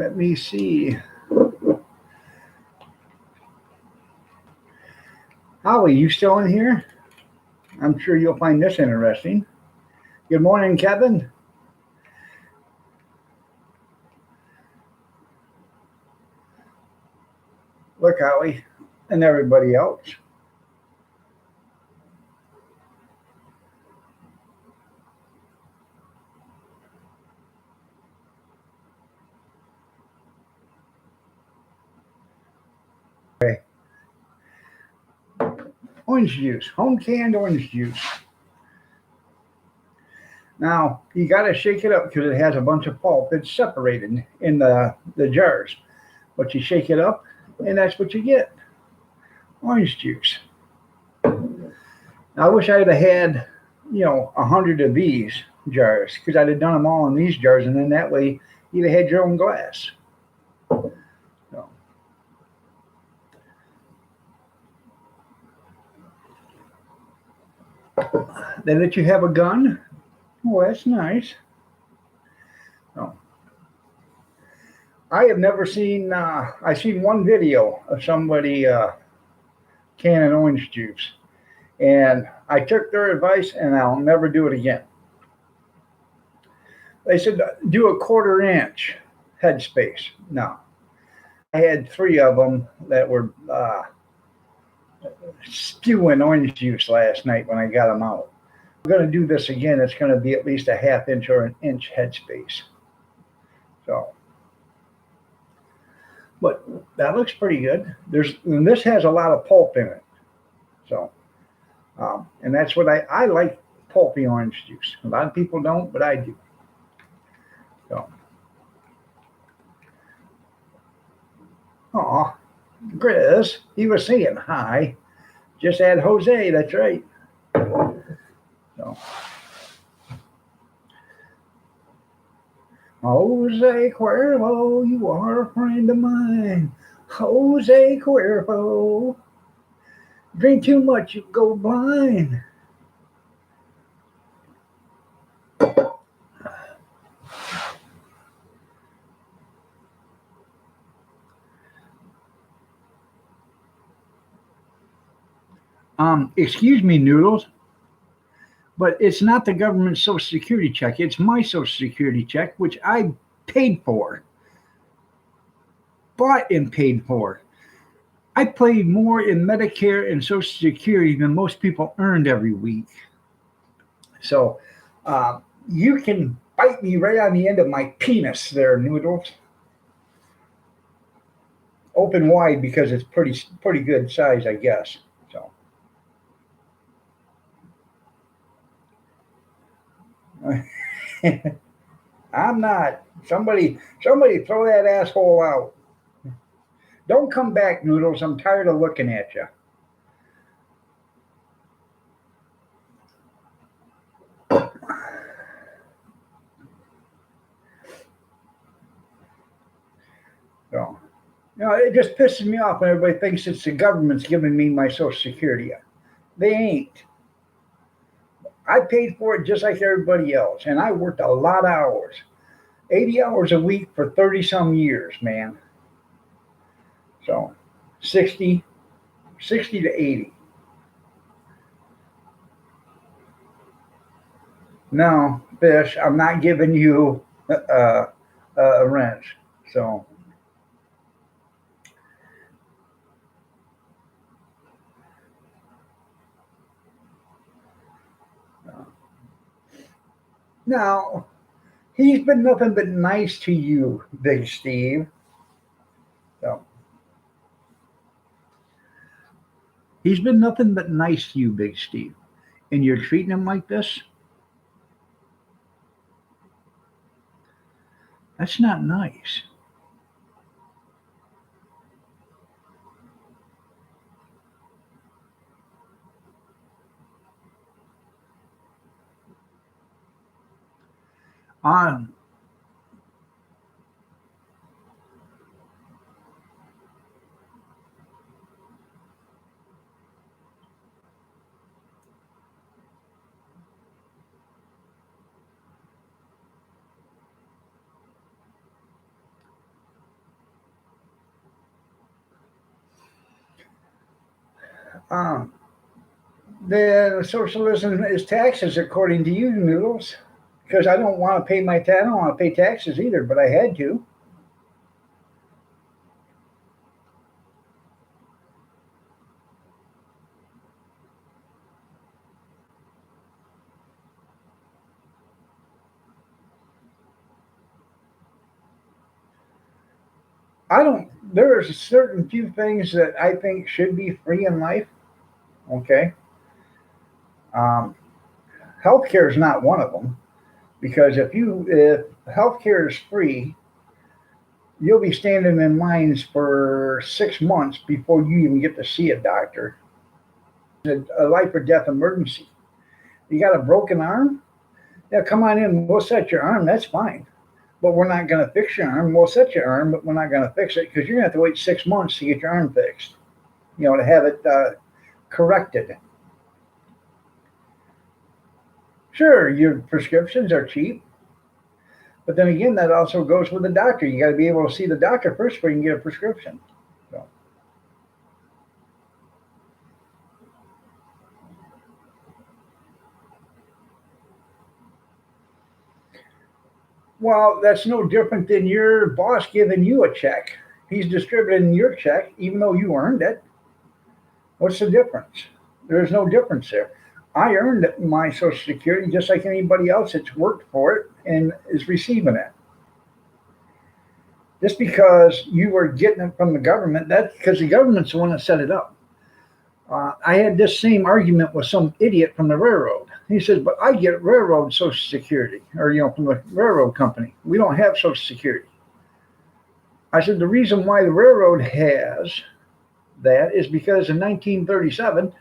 Let me see. Howie, you still in here? I'm sure you'll find this interesting. Good morning, Kevin. Look, Howie, and everybody else. Okay. Orange juice, home canned orange juice. Now, you got to shake it up because it has a bunch of pulp. It's separated in the jars. But you shake it up, and that's what you get. Orange juice. I wish I'd have had, 100 of these jars because I'd have done them all in these jars, and then that way you'd have had your own glass. So. They let you have a gun. Oh, that's nice. Oh. I have never seen. I've seen one video of somebody canning orange juice, and I took their advice, and I'll never do it again. They said do a 1/4 inch headspace. No, I had 3 of them that were spewing orange juice last night when I got them out. I'm going to do this again. It's going to be at least a 1/2 inch or an inch headspace. So, but that looks pretty good. And this has a lot of pulp in it. So, and that's what I like, pulpy orange juice. A lot of people don't, but I do. So, aw, Grizz, he was saying hi. Just add Jose, that's right. So, Jose Cuervo, you are a friend of mine. Jose Cuervo. Drink too much, you go blind. Excuse me, Noodles, but it's not the government's Social Security check. It's my Social Security check, which I paid for, bought and paid for. I paid more in Medicare and Social Security than most people earned every week. So you can bite me right on the end of my penis there, Noodles. Open wide because it's pretty good size, I guess. So I'm not. Somebody throw that asshole out. Don't come back, Noodles. I'm tired of looking at you. So, it just pisses me off when everybody thinks it's the government's giving me my Social Security. They ain't. I paid for it just like everybody else, and I worked a lot of hours. 80 hours a week for 30 some years, man. So 60, 60 to 80. No, fish, I'm not giving you a wrench. So, now, he's been nothing but nice to you, Big Steve. So, he's been nothing but nice to you, Big Steve. And you're treating him like this? That's not nice. On Um, then socialism is taxes, according to you, Noodles. Because I don't want to pay I don't want to pay taxes either, but I had to. I don't. There are certain few things that I think should be free in life. Okay, um, healthcare is not one of them because if healthcare is free, you'll be standing in lines for 6 months before you even get to see a doctor. A life or death emergency. You got a broken arm? Yeah, come on in. We'll set your arm. That's fine. But we're not going to fix your arm. We'll set your arm, but we're not going to fix it because you're going to have to wait 6 months to get your arm fixed. To have it corrected. Sure, your prescriptions are cheap, but then again, that also goes with the doctor. You got to be able to see the doctor first before you can get a prescription. So, well, that's no different than your boss giving you a check. He's distributing your check, even though you earned it. What's the difference? There's no difference there. I earned my Social Security just like anybody else that's worked for it and is receiving it. Just because you were getting it from the government, that's because the government's the one that set it up. I had this same argument with some idiot from the railroad. He says, "But I get railroad Social Security, or from the railroad company. We don't have Social Security." I said, "The reason why the railroad has that is because in 1937,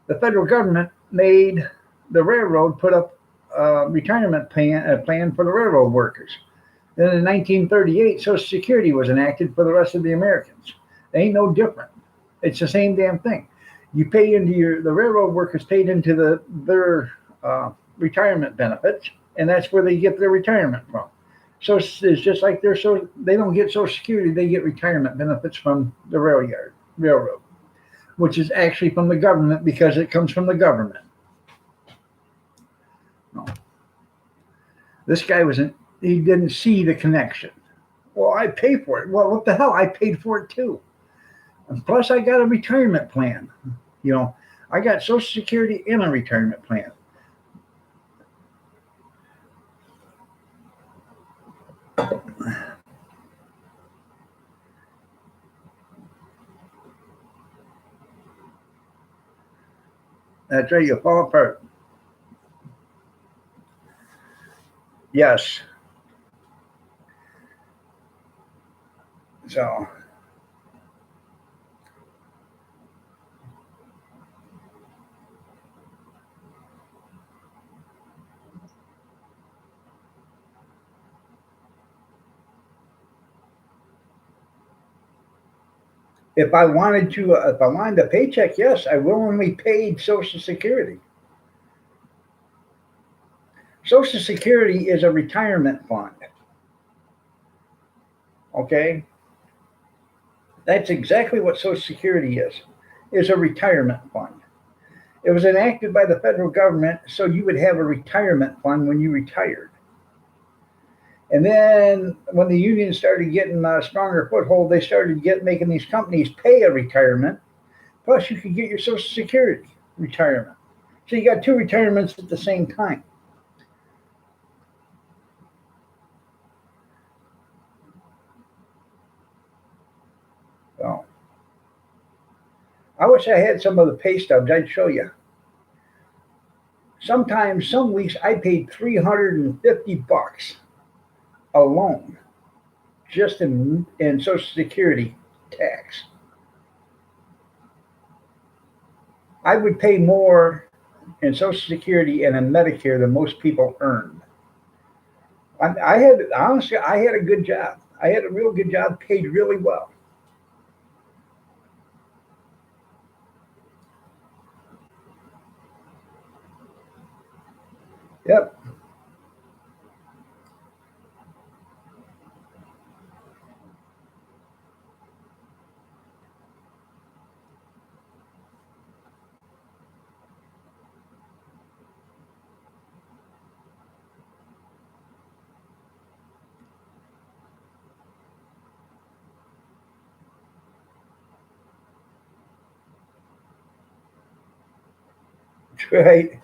the federal government made the railroad put up a retirement plan for the railroad workers. Then in 1938, Social Security was enacted for the rest of the Americans. They ain't no different. It's the same damn thing. You pay into the railroad workers paid into their retirement benefits, and that's where they get their retirement from. So it's just like they don't get Social Security, they get retirement benefits from the railroad, which is actually from the government because it comes from the government. No. This guy he didn't see the connection. Well, I pay for it. Well, what the hell? I paid for it too. And plus, I got a retirement plan. I got Social Security and a retirement plan. That's right. You fall apart. Yes. So if I wanted a paycheck, yes, I willingly paid Social Security. Social Security is a retirement fund. Okay, that's exactly what Social Security is a retirement fund. It was enacted by the federal government so you would have a retirement fund when you retired. And then when the union started getting a stronger foothold, they started making these companies pay a retirement. Plus, you could get your Social Security retirement. So you got two retirements at the same time. So I wish I had some of the pay stubs. I'd show you. Sometimes, some weeks, I paid $350 alone just in Social Security tax. I would pay more in Social Security and in Medicare than most people earn. I had honestly, I had a good job. I had a real good job, paid really well. Yep. Right?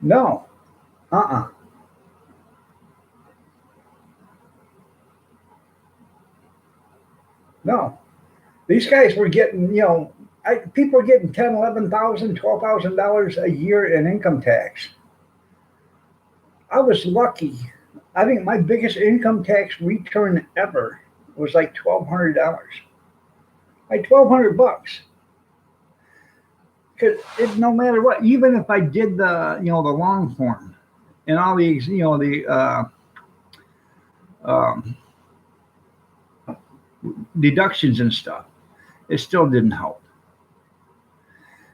No. Uh-uh. No. These guys were getting, people are getting 10, 11,000, $12,000 a year in income tax. I was lucky. I think my biggest income tax return ever was like $1,200. Like 1,200 bucks. Because no matter what, even if I did the long form and all these, the um, deductions and stuff, it still didn't help.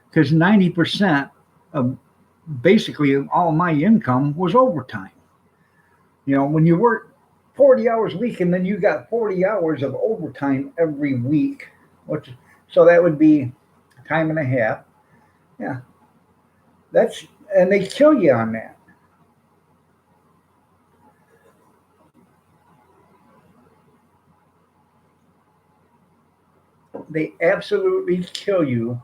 Because 90% of basically all my income was overtime. When you work 40 hours a week and then you got 40 hours of overtime every week, which, so that would be time and a half. Yeah, that's, and they kill you on that. They absolutely kill you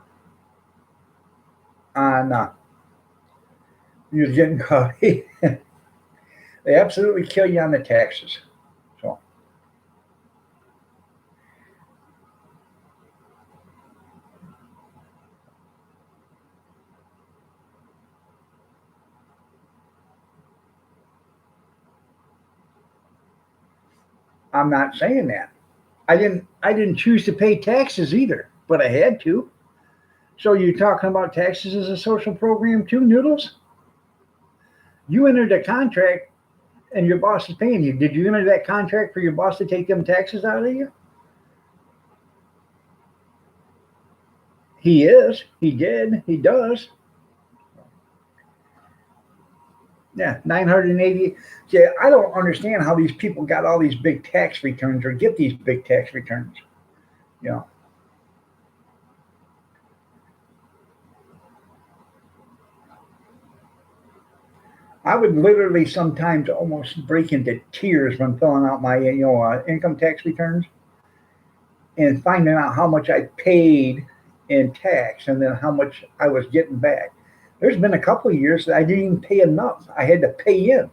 on you're getting caught. They absolutely kill you on the taxes. So I'm not saying that. I didn't choose to pay taxes either, but I had to. So you're talking about taxes as a social program too, Noodles? You entered a contract and your boss is paying you. Did you enter that contract for your boss to take them taxes out of you? He is. He did. He does. Yeah, 980. Yeah, I don't understand how these people got all these big tax returns or get these big tax returns. You know, I would literally sometimes almost break into tears when filling out my income tax returns and finding out how much I paid in tax and then how much I was getting back. There's been a couple of years that I didn't even pay enough. I had to pay in.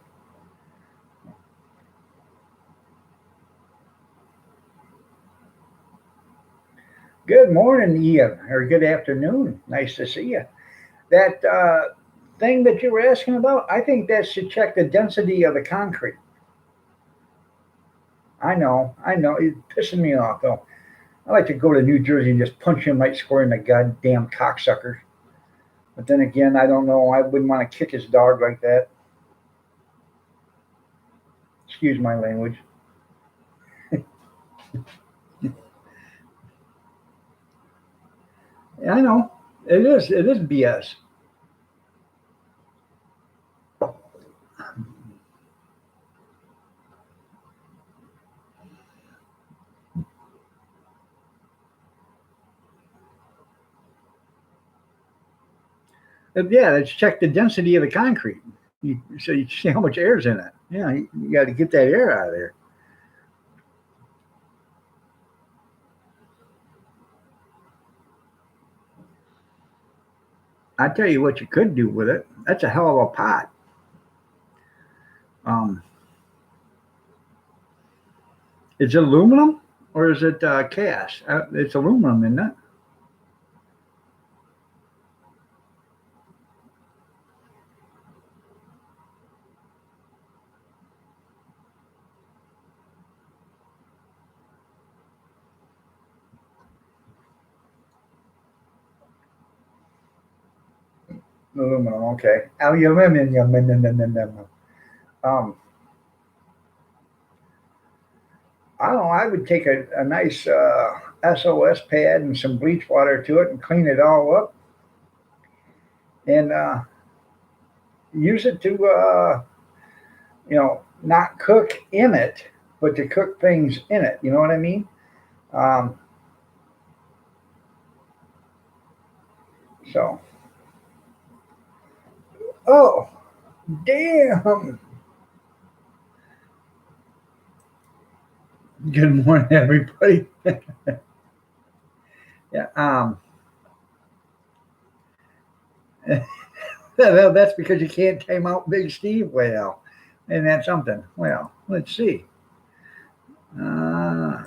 Good morning, Ian, or good afternoon. Nice to see you. That thing that you were asking about, I think that's to check the density of the concrete. I know. It's pissing me off though. I like to go to New Jersey and just punch him right square in the goddamn cocksucker. But then again, I don't know. I wouldn't want to kick his dog like that. Excuse my language. Yeah, I know. It is. It is BS. Yeah, let's check the density of the concrete. So you see how much air's in it. Yeah, you got to get that air out of there. I tell you what, you could do with it. That's a hell of a pot. Um, is it aluminum or is it cast? It's aluminum, isn't it? Aluminum. Okay. Aluminum. Um, I don't know. I would take a nice SOS pad and some bleach water to it and clean it all up and use it to not cook in it, but to cook things in it. You know what I mean? Um, so, oh, damn. Good morning, everybody. Yeah. Well, that's because you can't time out Big Steve well. And that's something. Well, let's see. Uh,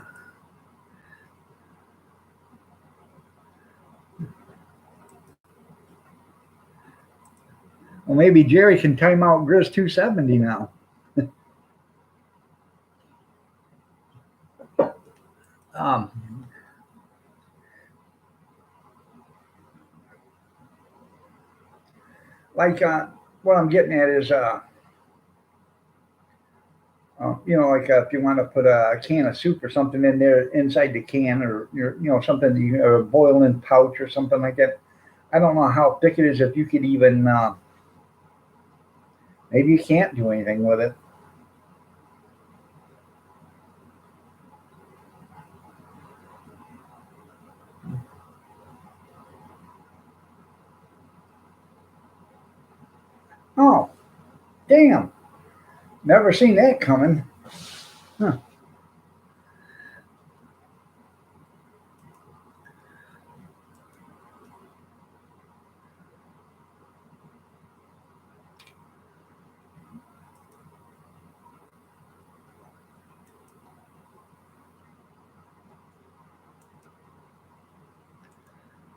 well, maybe Jerry can time out Grizz 270 now. Um, like what I'm getting at is, like if you want to put a can of soup or something in there inside the can, or something that you boil in pouch or something like that. I don't know how thick it is. If you could even, maybe you can't do anything with it. Oh, damn! Never seen that coming. Huh.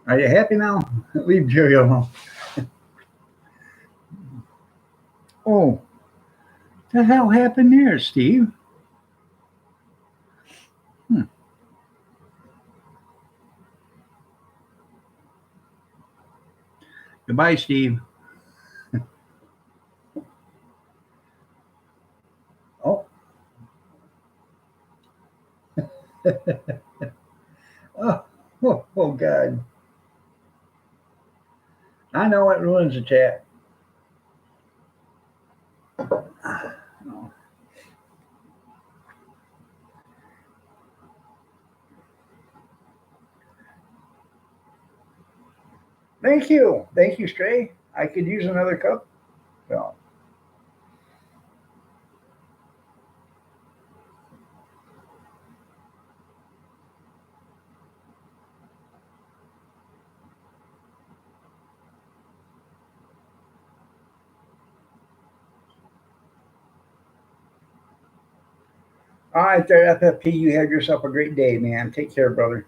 Are you happy now? Leave Jerry alone. Oh, the hell happened there, Steve? Hmm. Goodbye, Steve. Oh, oh, oh, God. I know it ruins the chat. Oh. Thank you. Thank you, Stray. I could use another cup. So, all right, there, FFP. You have yourself a great day, man. Take care, brother.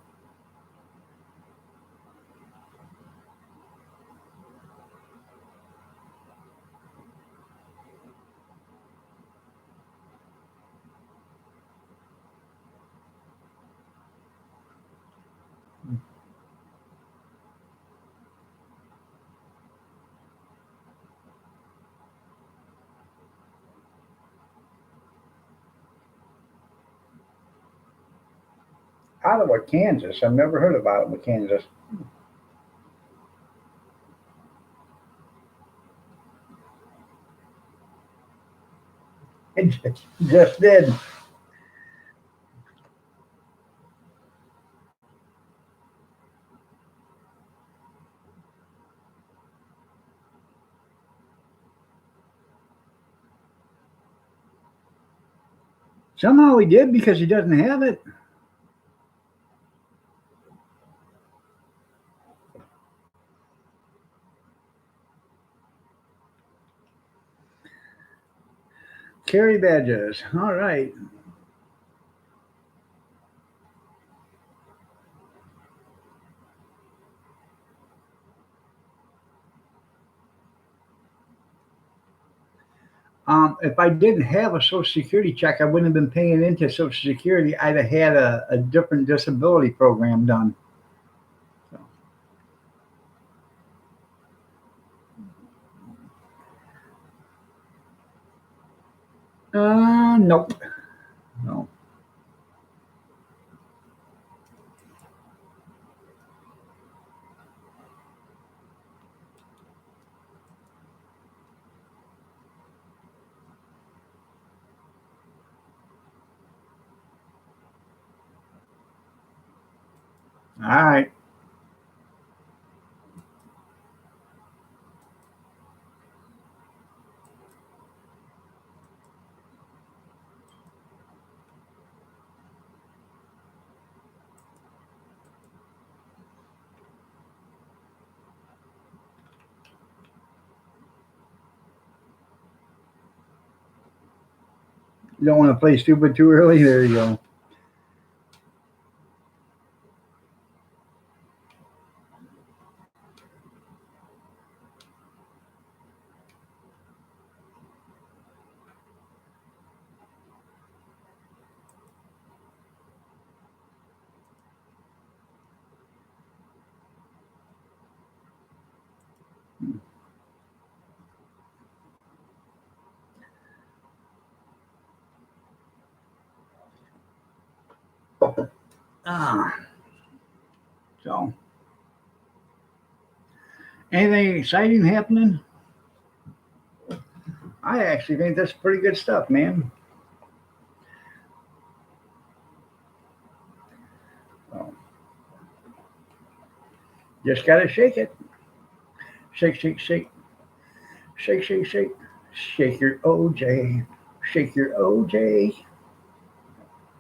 Ottawa, Kansas. I've never heard of Ottawa, Kansas. It just did. Somehow he did because he doesn't have it. Carry badges. All right. If I didn't have a Social Security check, I wouldn't have been paying into Social Security. I'd have had a different disability program done. So, nope. No. All right. You don't want to play stupid too early? There you go. Ah, so anything exciting happening? I actually think that's pretty good stuff, man. So, just gotta shake it. Shake, shake, shake, shake, shake, shake. Shake your OJ. Shake your OJ.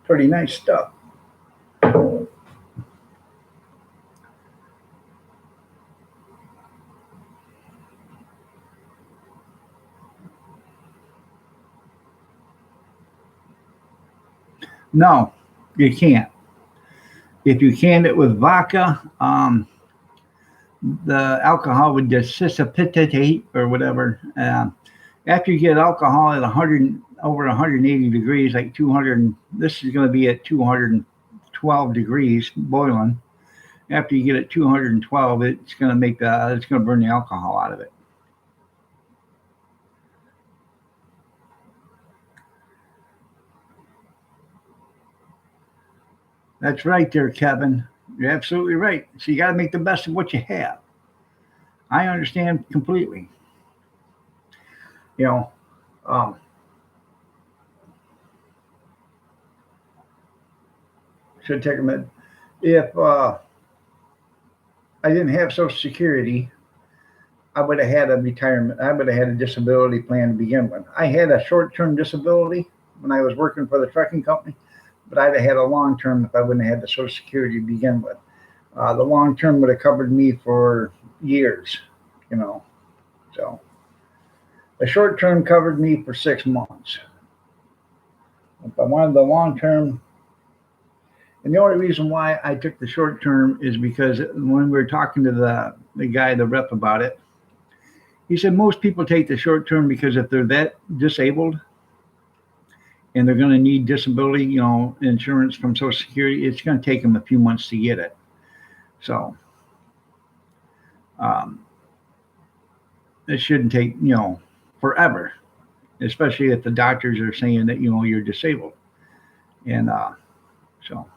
Pretty nice stuff. No, you can't. If you canned it with vodka, the alcohol would dissipate or whatever. After you get alcohol at 100 over 180 degrees, like 200, this is going to be at 212 degrees boiling. After you get it 212, it's going to it's going to burn the alcohol out of it. That's right there, Kevin. You're absolutely right. So you got to make the best of what you have. I understand completely. You know, um, should take a minute. If I didn't have Social Security, I would have had a retirement. I would have had a disability plan to begin with. I had a short-term disability when I was working for the trucking company, but I'd have had a long-term if I wouldn't have had the Social Security to begin with. The long-term would have covered me for years, you know. So the short-term covered me for 6 months. If I wanted the long-term, and the only reason why I took the short-term is because when we were talking to the guy, the rep about it, he said most people take the short-term because if they're that disabled and they're going to need disability, insurance from Social Security, it's going to take them a few months to get it. So um, it shouldn't take forever, especially if the doctors are saying that you're disabled, and so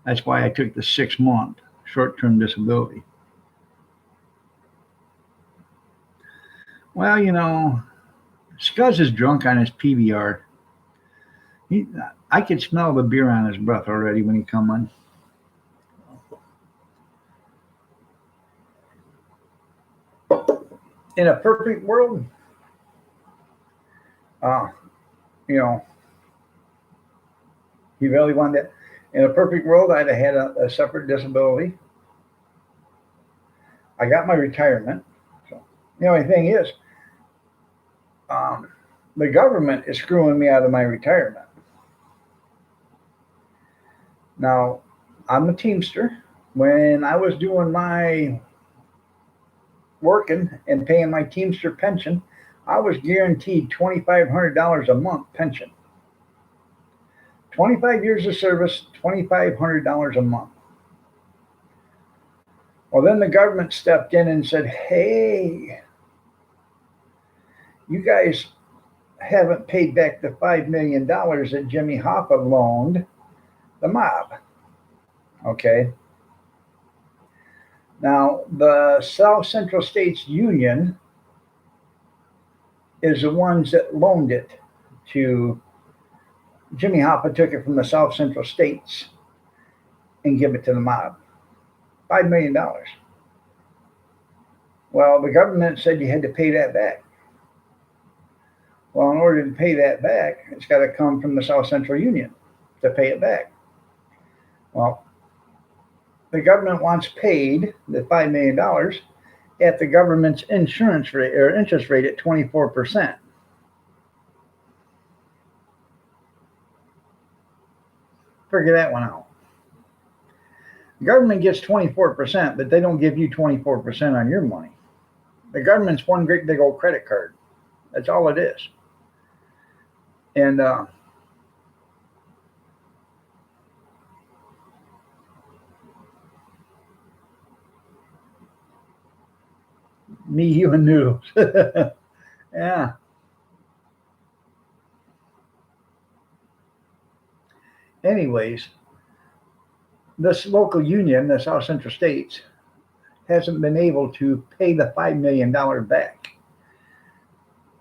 that's why I took the 6 month short-term disability. Well, Scuzz is drunk on his PBR. I could smell the beer on his breath already when he come on. In a perfect world, uh, you know, he really wanted it. In a perfect world, I'd have had a separate disability. I got my retirement. So the only thing is, um, the government is screwing me out of my retirement. Now, I'm a Teamster. When I was doing my working and paying my Teamster pension, I was guaranteed $2,500 a month pension. 25 years of service, $2,500 a month. Well, then the government stepped in and said, hey, you guys haven't paid back the $5 million that Jimmy Hoffa loaned the mob. Okay. Now, the South Central States Union is the ones that loaned it to Jimmy Hoffa. Took it from the South Central States and give it to the mob. $5 million. Well, the government said you had to pay that back. Well, in order to pay that back, it's got to come from the South Central Union to pay it back. Well, the government wants paid the $5 million at the government's insurance rate or interest rate at 24%. Figure that one out. The government gets 24%, but they don't give you 24% on your money. The government's one great big old credit card. That's all it is. And me, you, and noodles. Yeah. Anyways, this local union, the South Central States, hasn't been able to pay the $5 million back.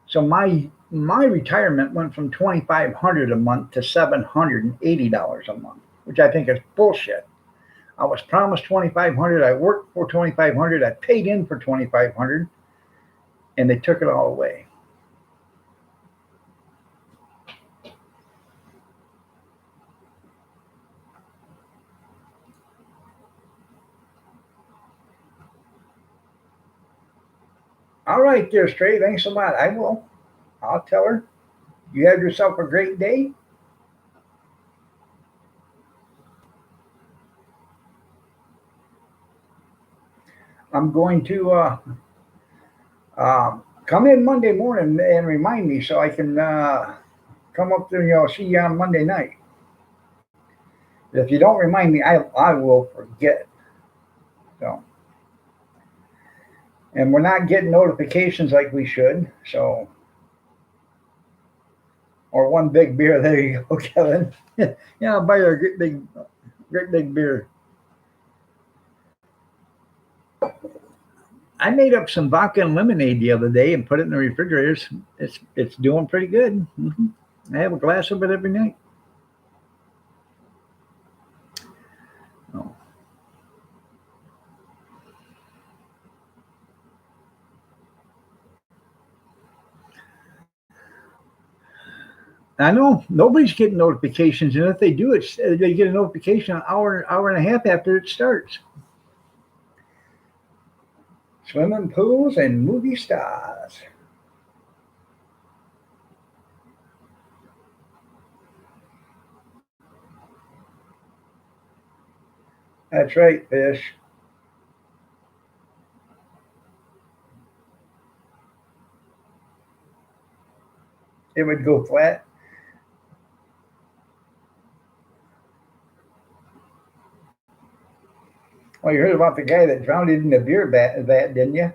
So my retirement went from $2,500 a month to $780 a month, which I think is bullshit. I was promised $2,500. I worked for $2,500. I paid in for $2,500, and they took it all away. All right, dear Stray. Thanks a lot. I will. I'll tell her. You have yourself a great day. I'm going to come in Monday morning and remind me so I can come up there. See you on Monday night. If you don't remind me, I will forget. So, and we're not getting notifications like we should. So, or one big beer. There you go, Kevin. Yeah, I'll buy you a great big beer. I made up some vodka and lemonade the other day and put it in the refrigerator. It's doing pretty good. I have a glass of it every night. Oh. I know nobody's getting notifications, and if they do, they get a notification an hour and a half after it starts. Swimming pools and movie stars. That's right, fish. It would go flat. Well, you heard about the guy that drowned in the beer vat, didn't you?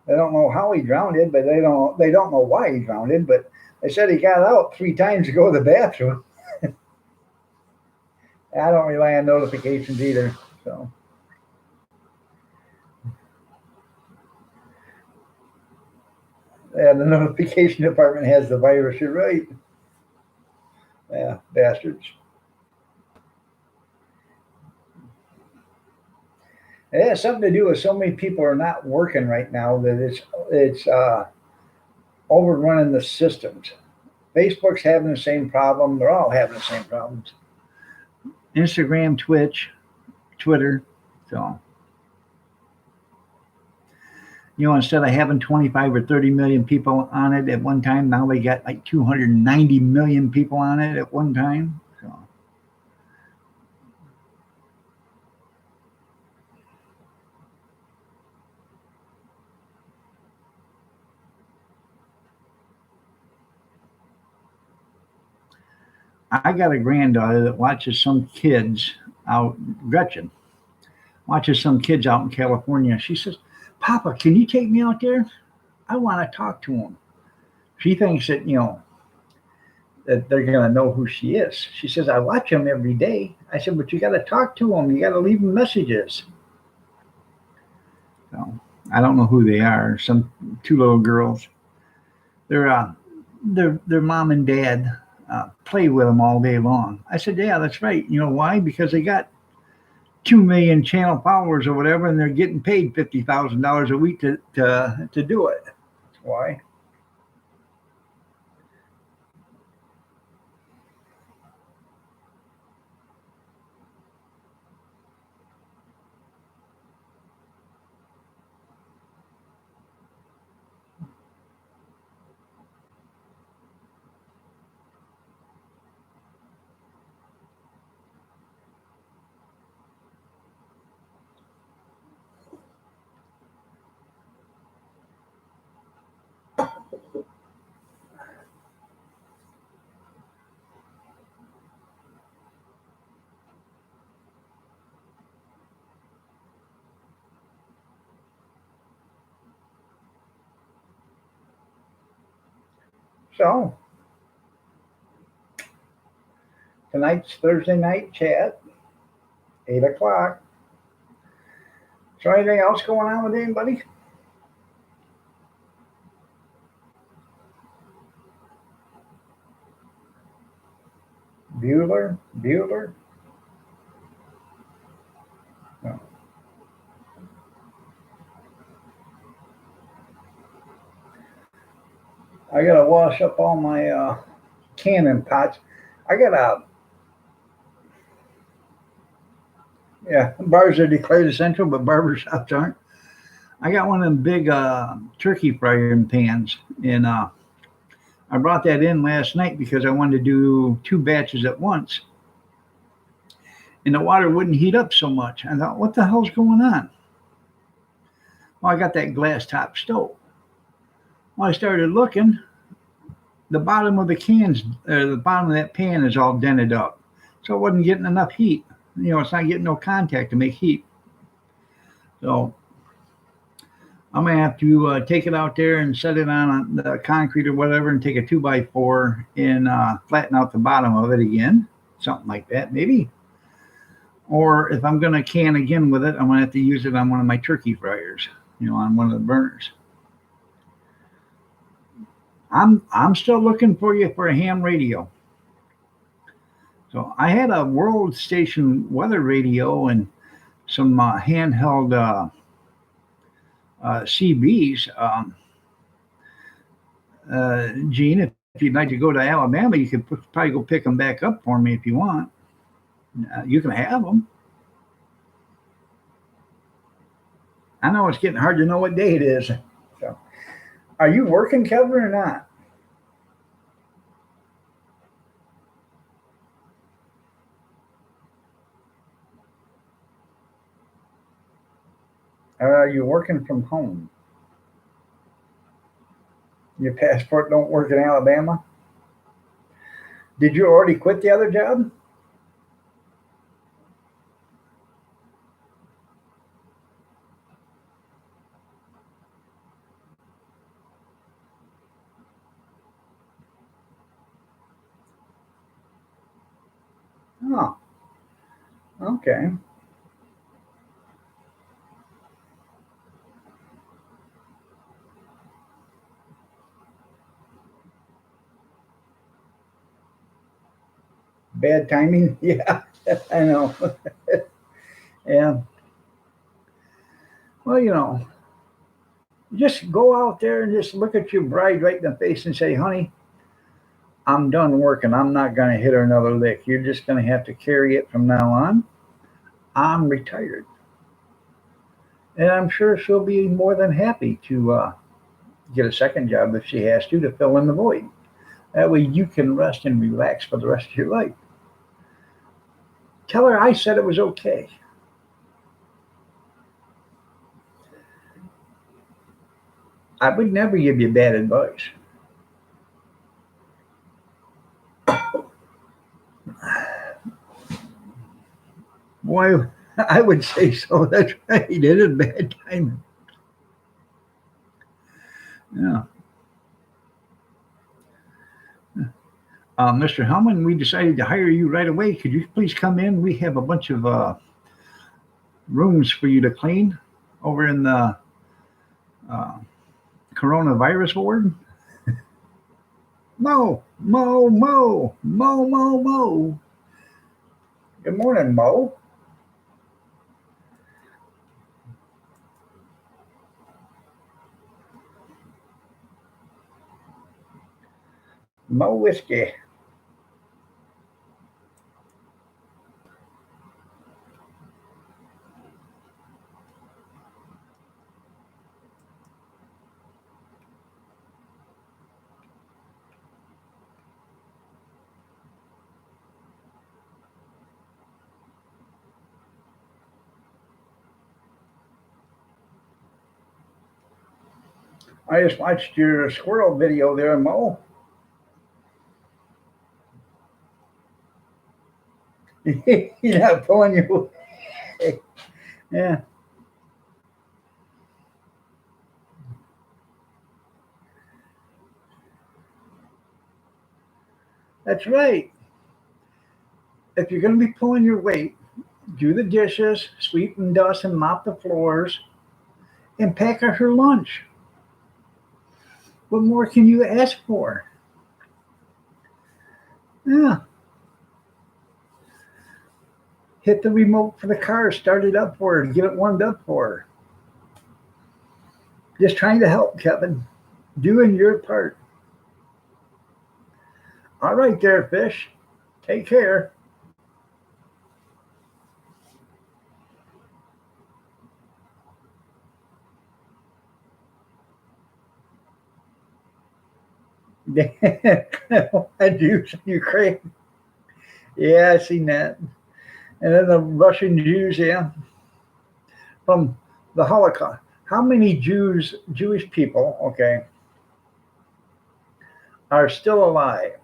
They don't know how he drowned, but they don't know why he drowned. But they said he got out 3 times to go to the bathroom. I don't rely on notifications either. So yeah, the notification department has the virus. You're right. Yeah, bastards. It has something to do with so many people are not working right now that it's overrunning the systems. Facebook's having the same problem. They're all having the same problems. Instagram, Twitch, Twitter. So instead of having 25 or 30 million people on it at one time, now they got like 290 million people on it at one time. So I got a granddaughter that watches some kids out, Gretchen, watches some kids out in California. She says, Papa, can you take me out there? I want to talk to them. She thinks that they're going to know who she is. She says, I watch them every day. I said, but you got to talk to them. You got to leave them messages. So I don't know who they are. Some 2 little girls. Their mom and dad play with them all day long. I said, yeah, that's right. You know why? Because they got 2 million channel followers or whatever, and they're getting paid $50,000 a week to do it. That's why. So tonight's Thursday night chat, 8 o'clock. So anything else going on with anybody? Bueller. No. I gotta wash up all my canning pots. I got a yeah, bars are declared essential, but barber shops aren't. I got one of them big turkey frying pans, and I brought that in last night because I wanted to do two batches at once, and the water wouldn't heat up so much. I thought, what the hell's going on? Well, I got that glass top stove. Well, I started looking. The bottom of the bottom of that pan is all dented up, so it wasn't getting enough heat. It's not getting no contact to make heat. So I'm gonna have to take it out there and set it on the concrete or whatever, and take a 2x4 and flatten out the bottom of it again, something like that, maybe. Or if I'm gonna can again with it, I'm gonna have to use it on one of my turkey fryers, on one of the burners. I'm still looking for you for a ham radio. So I had a world station weather radio and some handheld CBs. Gene, if you'd like to go to Alabama, you could probably go pick them back up for me if you want. You can have them. I know it's getting hard to know what day it is. So, are you working, Kevin, or not? Or are you working from home? Your passport don't work in Alabama? Did you already quit the other job? Oh, okay. Bad timing? Yeah, I know. Yeah. Well, just go out there and just look at your bride right in the face and say, honey, I'm done working. I'm not going to hit her another lick. You're just going to have to carry it from now on. I'm retired. And I'm sure she'll be more than happy to get a second job if she has to fill in the void. That way you can rest and relax for the rest of your life. Tell her I said it was okay. I would never give you bad advice. Boy, I would say so. That's right. It is bad timing. Yeah. Mr. Hellman, we decided to hire you right away. Could you please come in? We have a bunch of rooms for you to clean over in the uh, coronavirus ward. Mo, Mo, Mo, Mo, Mo, Mo. Good morning, Mo. Mo Whiskey. I just watched your squirrel video there, Mo. You're not pulling your way. Yeah, that's right. If you're going to be pulling your weight, do the dishes, sweep and dust and mop the floors, and pack her her lunch. What more can you ask for? Yeah, hit the remote for the car, start it up for her, get it warmed up for her. Just trying to help, Kevin. Doing your part. All right, there, fish. Take care. I do, Ukraine. Yeah, I seen that. And then the Russian Jews, yeah, from the Holocaust. How many Jewish people, okay, are still alive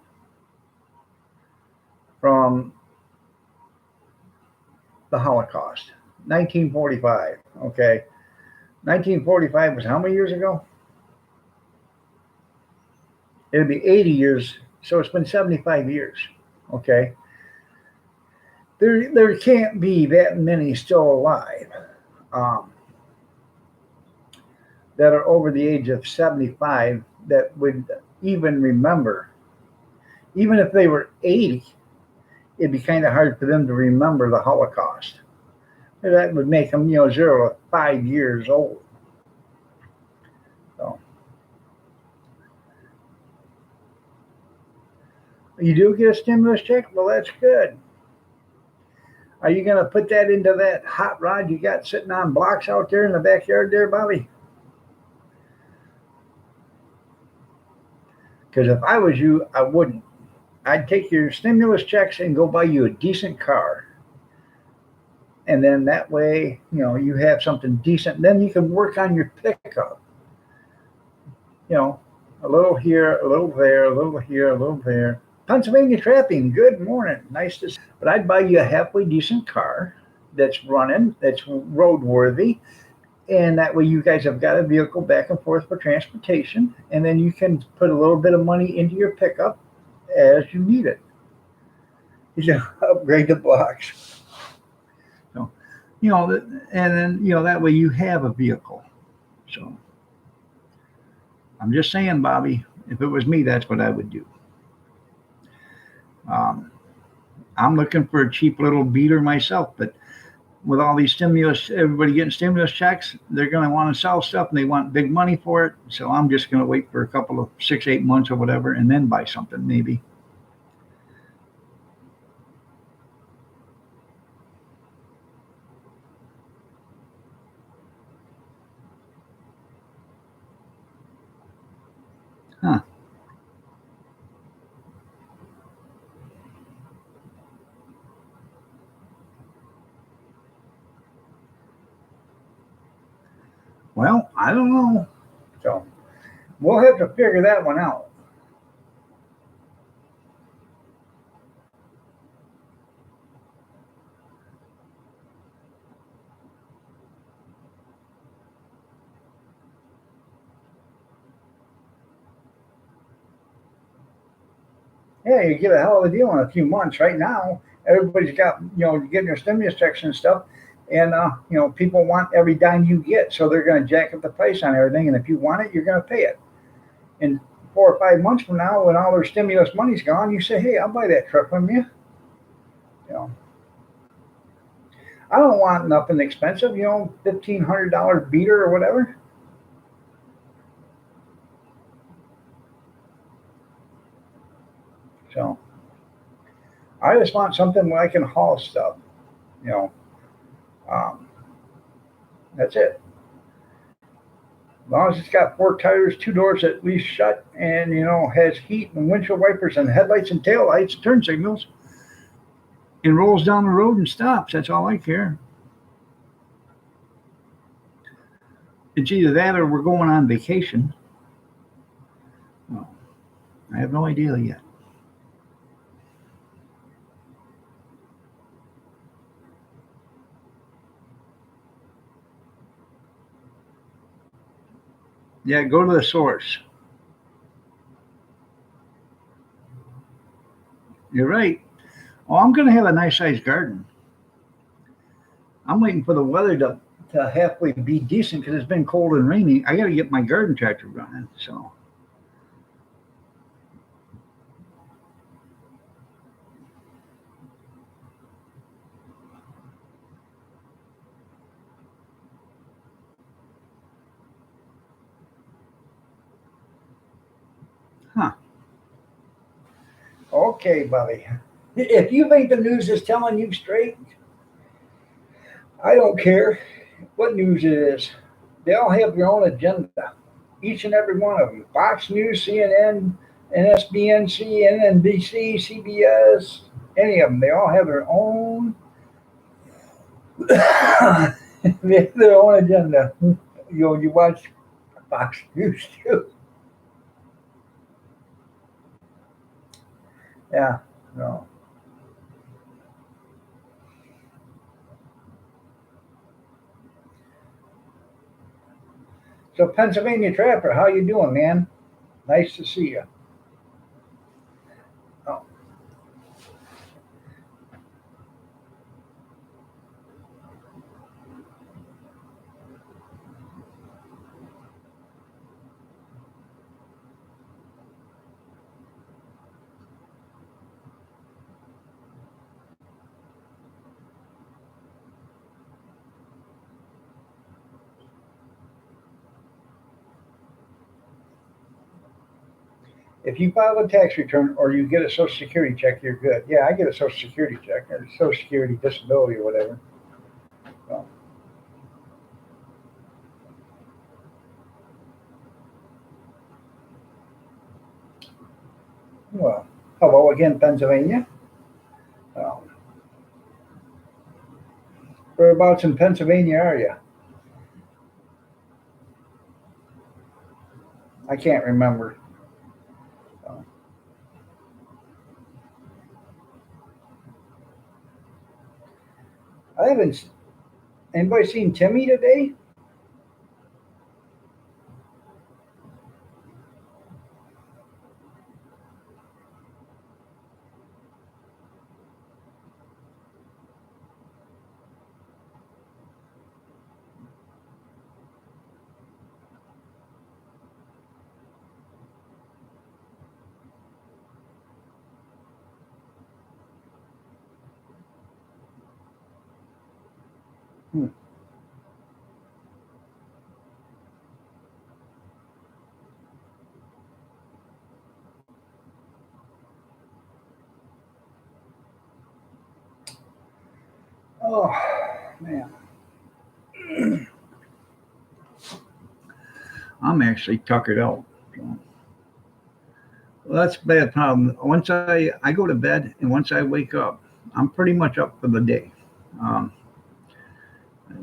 from the Holocaust? 1945, okay. 1945 was how many years ago? It'll be 80 years, so it's been 75 years, okay. There can't be that many still alive um, that are over the age of 75 that would even remember. Even if they were 80, it'd be kind of hard for them to remember the Holocaust. That would make them, 0 to 5 years old. So you do get a stimulus check? Well, that's good. Are you going to put that into that hot rod you got sitting on blocks out there in the backyard there, Bobby? Because if I was you, I wouldn't. I'd take your stimulus checks and go buy you a decent car. And then that way, you have something decent. Then you can work on your pickup. A little here, a little there, a little here, a little there. Pennsylvania Trapping, good morning. Nice to see you. But I'd buy you a halfway decent car that's running, that's roadworthy. And that way you guys have got a vehicle back and forth for transportation. And then you can put a little bit of money into your pickup as you need it. You upgrade the blocks. So, and then, that way you have a vehicle. So I'm just saying, Bobby, if it was me, that's what I would do. I'm looking for a cheap little beater myself, but with all these everybody getting stimulus checks, they're going to want to sell stuff and they want big money for it. So I'm just going to wait for a couple of 6-8 months or whatever and then buy something maybe. Huh. Well, I don't know. So we'll have to figure that one out. Yeah, you get a hell of a deal in a few months. Right now, everybody's got, getting their stimulus checks and stuff. And, people want every dime you get. So they're going to jack up the price on everything. And if you want it, you're going to pay it. And 4 or 5 months from now, when all their stimulus money's gone, you say, hey, I'll buy that truck from you. I don't want nothing expensive, $1,500 beater or whatever. So I just want something where I can haul stuff. You know, that's it. As long as it's got 4 tires, 2 doors at least shut, and has heat and windshield wipers and headlights and tail lights, turn signals, and rolls down the road and stops. That's all I care. It's either that or we're going on vacation. Well, I have no idea yet. Yeah, go to the source. You're right. Oh, I'm going to have a nice sized garden. I'm waiting for the weather to halfway be decent because it's been cold and rainy. I got to get my garden tractor running. So, huh. Okay, buddy. If you think the news is telling you straight, I don't care what news it is. They all have their own agenda. Each and every one of them. Fox News, CNN, NSBNC, NNBC, CBS, any of them. They all have their own they have their own agenda. You watch Fox News too. Yeah. No. So Pennsylvania Trapper, how you doing, man? Nice to see you. Oh, if you file a tax return or you get a Social Security check, you're good. Yeah, I get a Social Security check or Social Security disability or whatever. So, well, hello again, Pennsylvania. Oh, whereabouts in Pennsylvania are you? I can't remember. Oh, I haven't. Anybody seen Timmy today? Hmm. Oh man, I'm actually tuckered out. So, well, that's a bad problem. Once I go to bed and once I wake up, I'm pretty much up for the day. Um,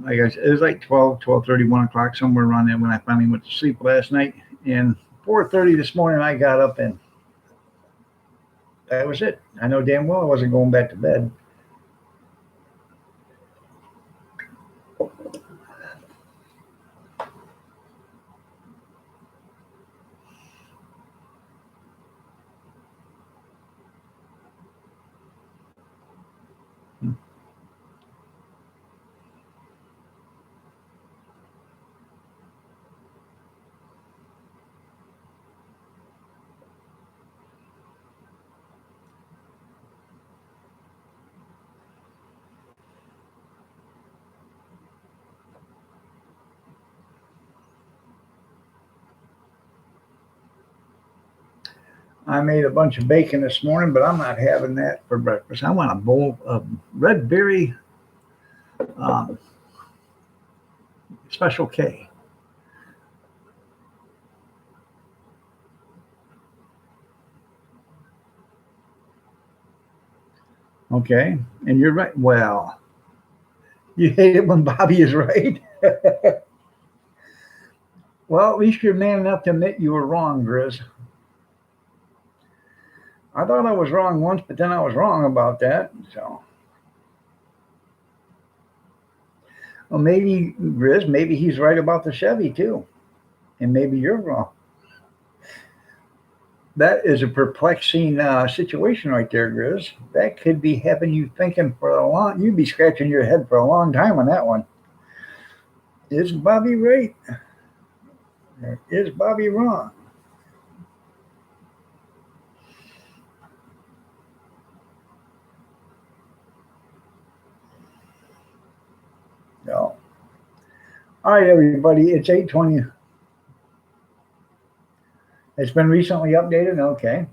like I said, it was like 12:30, 1 o'clock, somewhere around there when I finally went to sleep last night. And 4:30 this morning, I got up and that was it. I know damn well I wasn't going back to bed. I made a bunch of bacon this morning, but I'm not having that for breakfast. I want a bowl of red berry um, special K. Okay, and you're right. Well, you hate it when Bobby is right. Well, at least you're man enough to admit you were wrong, Grizz. I thought I was wrong once, but then I was wrong about that. So, well, maybe Grizz, maybe he's right about the Chevy too, and maybe you're wrong. That is a perplexing situation right there, Grizz. That could be having you thinking for a long. You'd be scratching your head for a long time on that one. Is Bobby right? Or is Bobby wrong? No. All right, everybody. It's 8:20. It's been recently updated. Okay.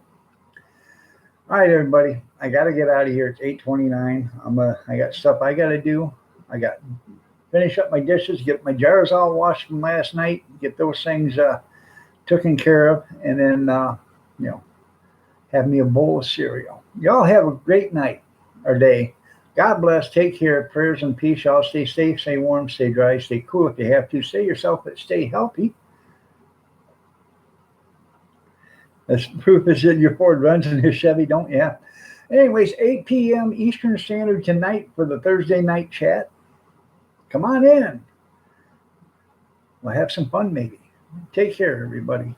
All right, everybody. I got to get out of here. It's 8:29. I got stuff I got to do. I got finish up my dishes, get my jars all washed from last night, get those things taken care of, and then you know have me a bowl of cereal. Y'all have a great night or day. God bless. Take care. Prayers and peace. Y'all stay safe, stay warm, stay dry, stay cool if you have to. Stay yourself, but stay healthy. As proof is that your Ford runs and your Chevy don't. Yeah. Anyways, 8 p.m. Eastern Standard tonight for the Thursday night chat. Come on in. We'll have some fun maybe. Take care, everybody.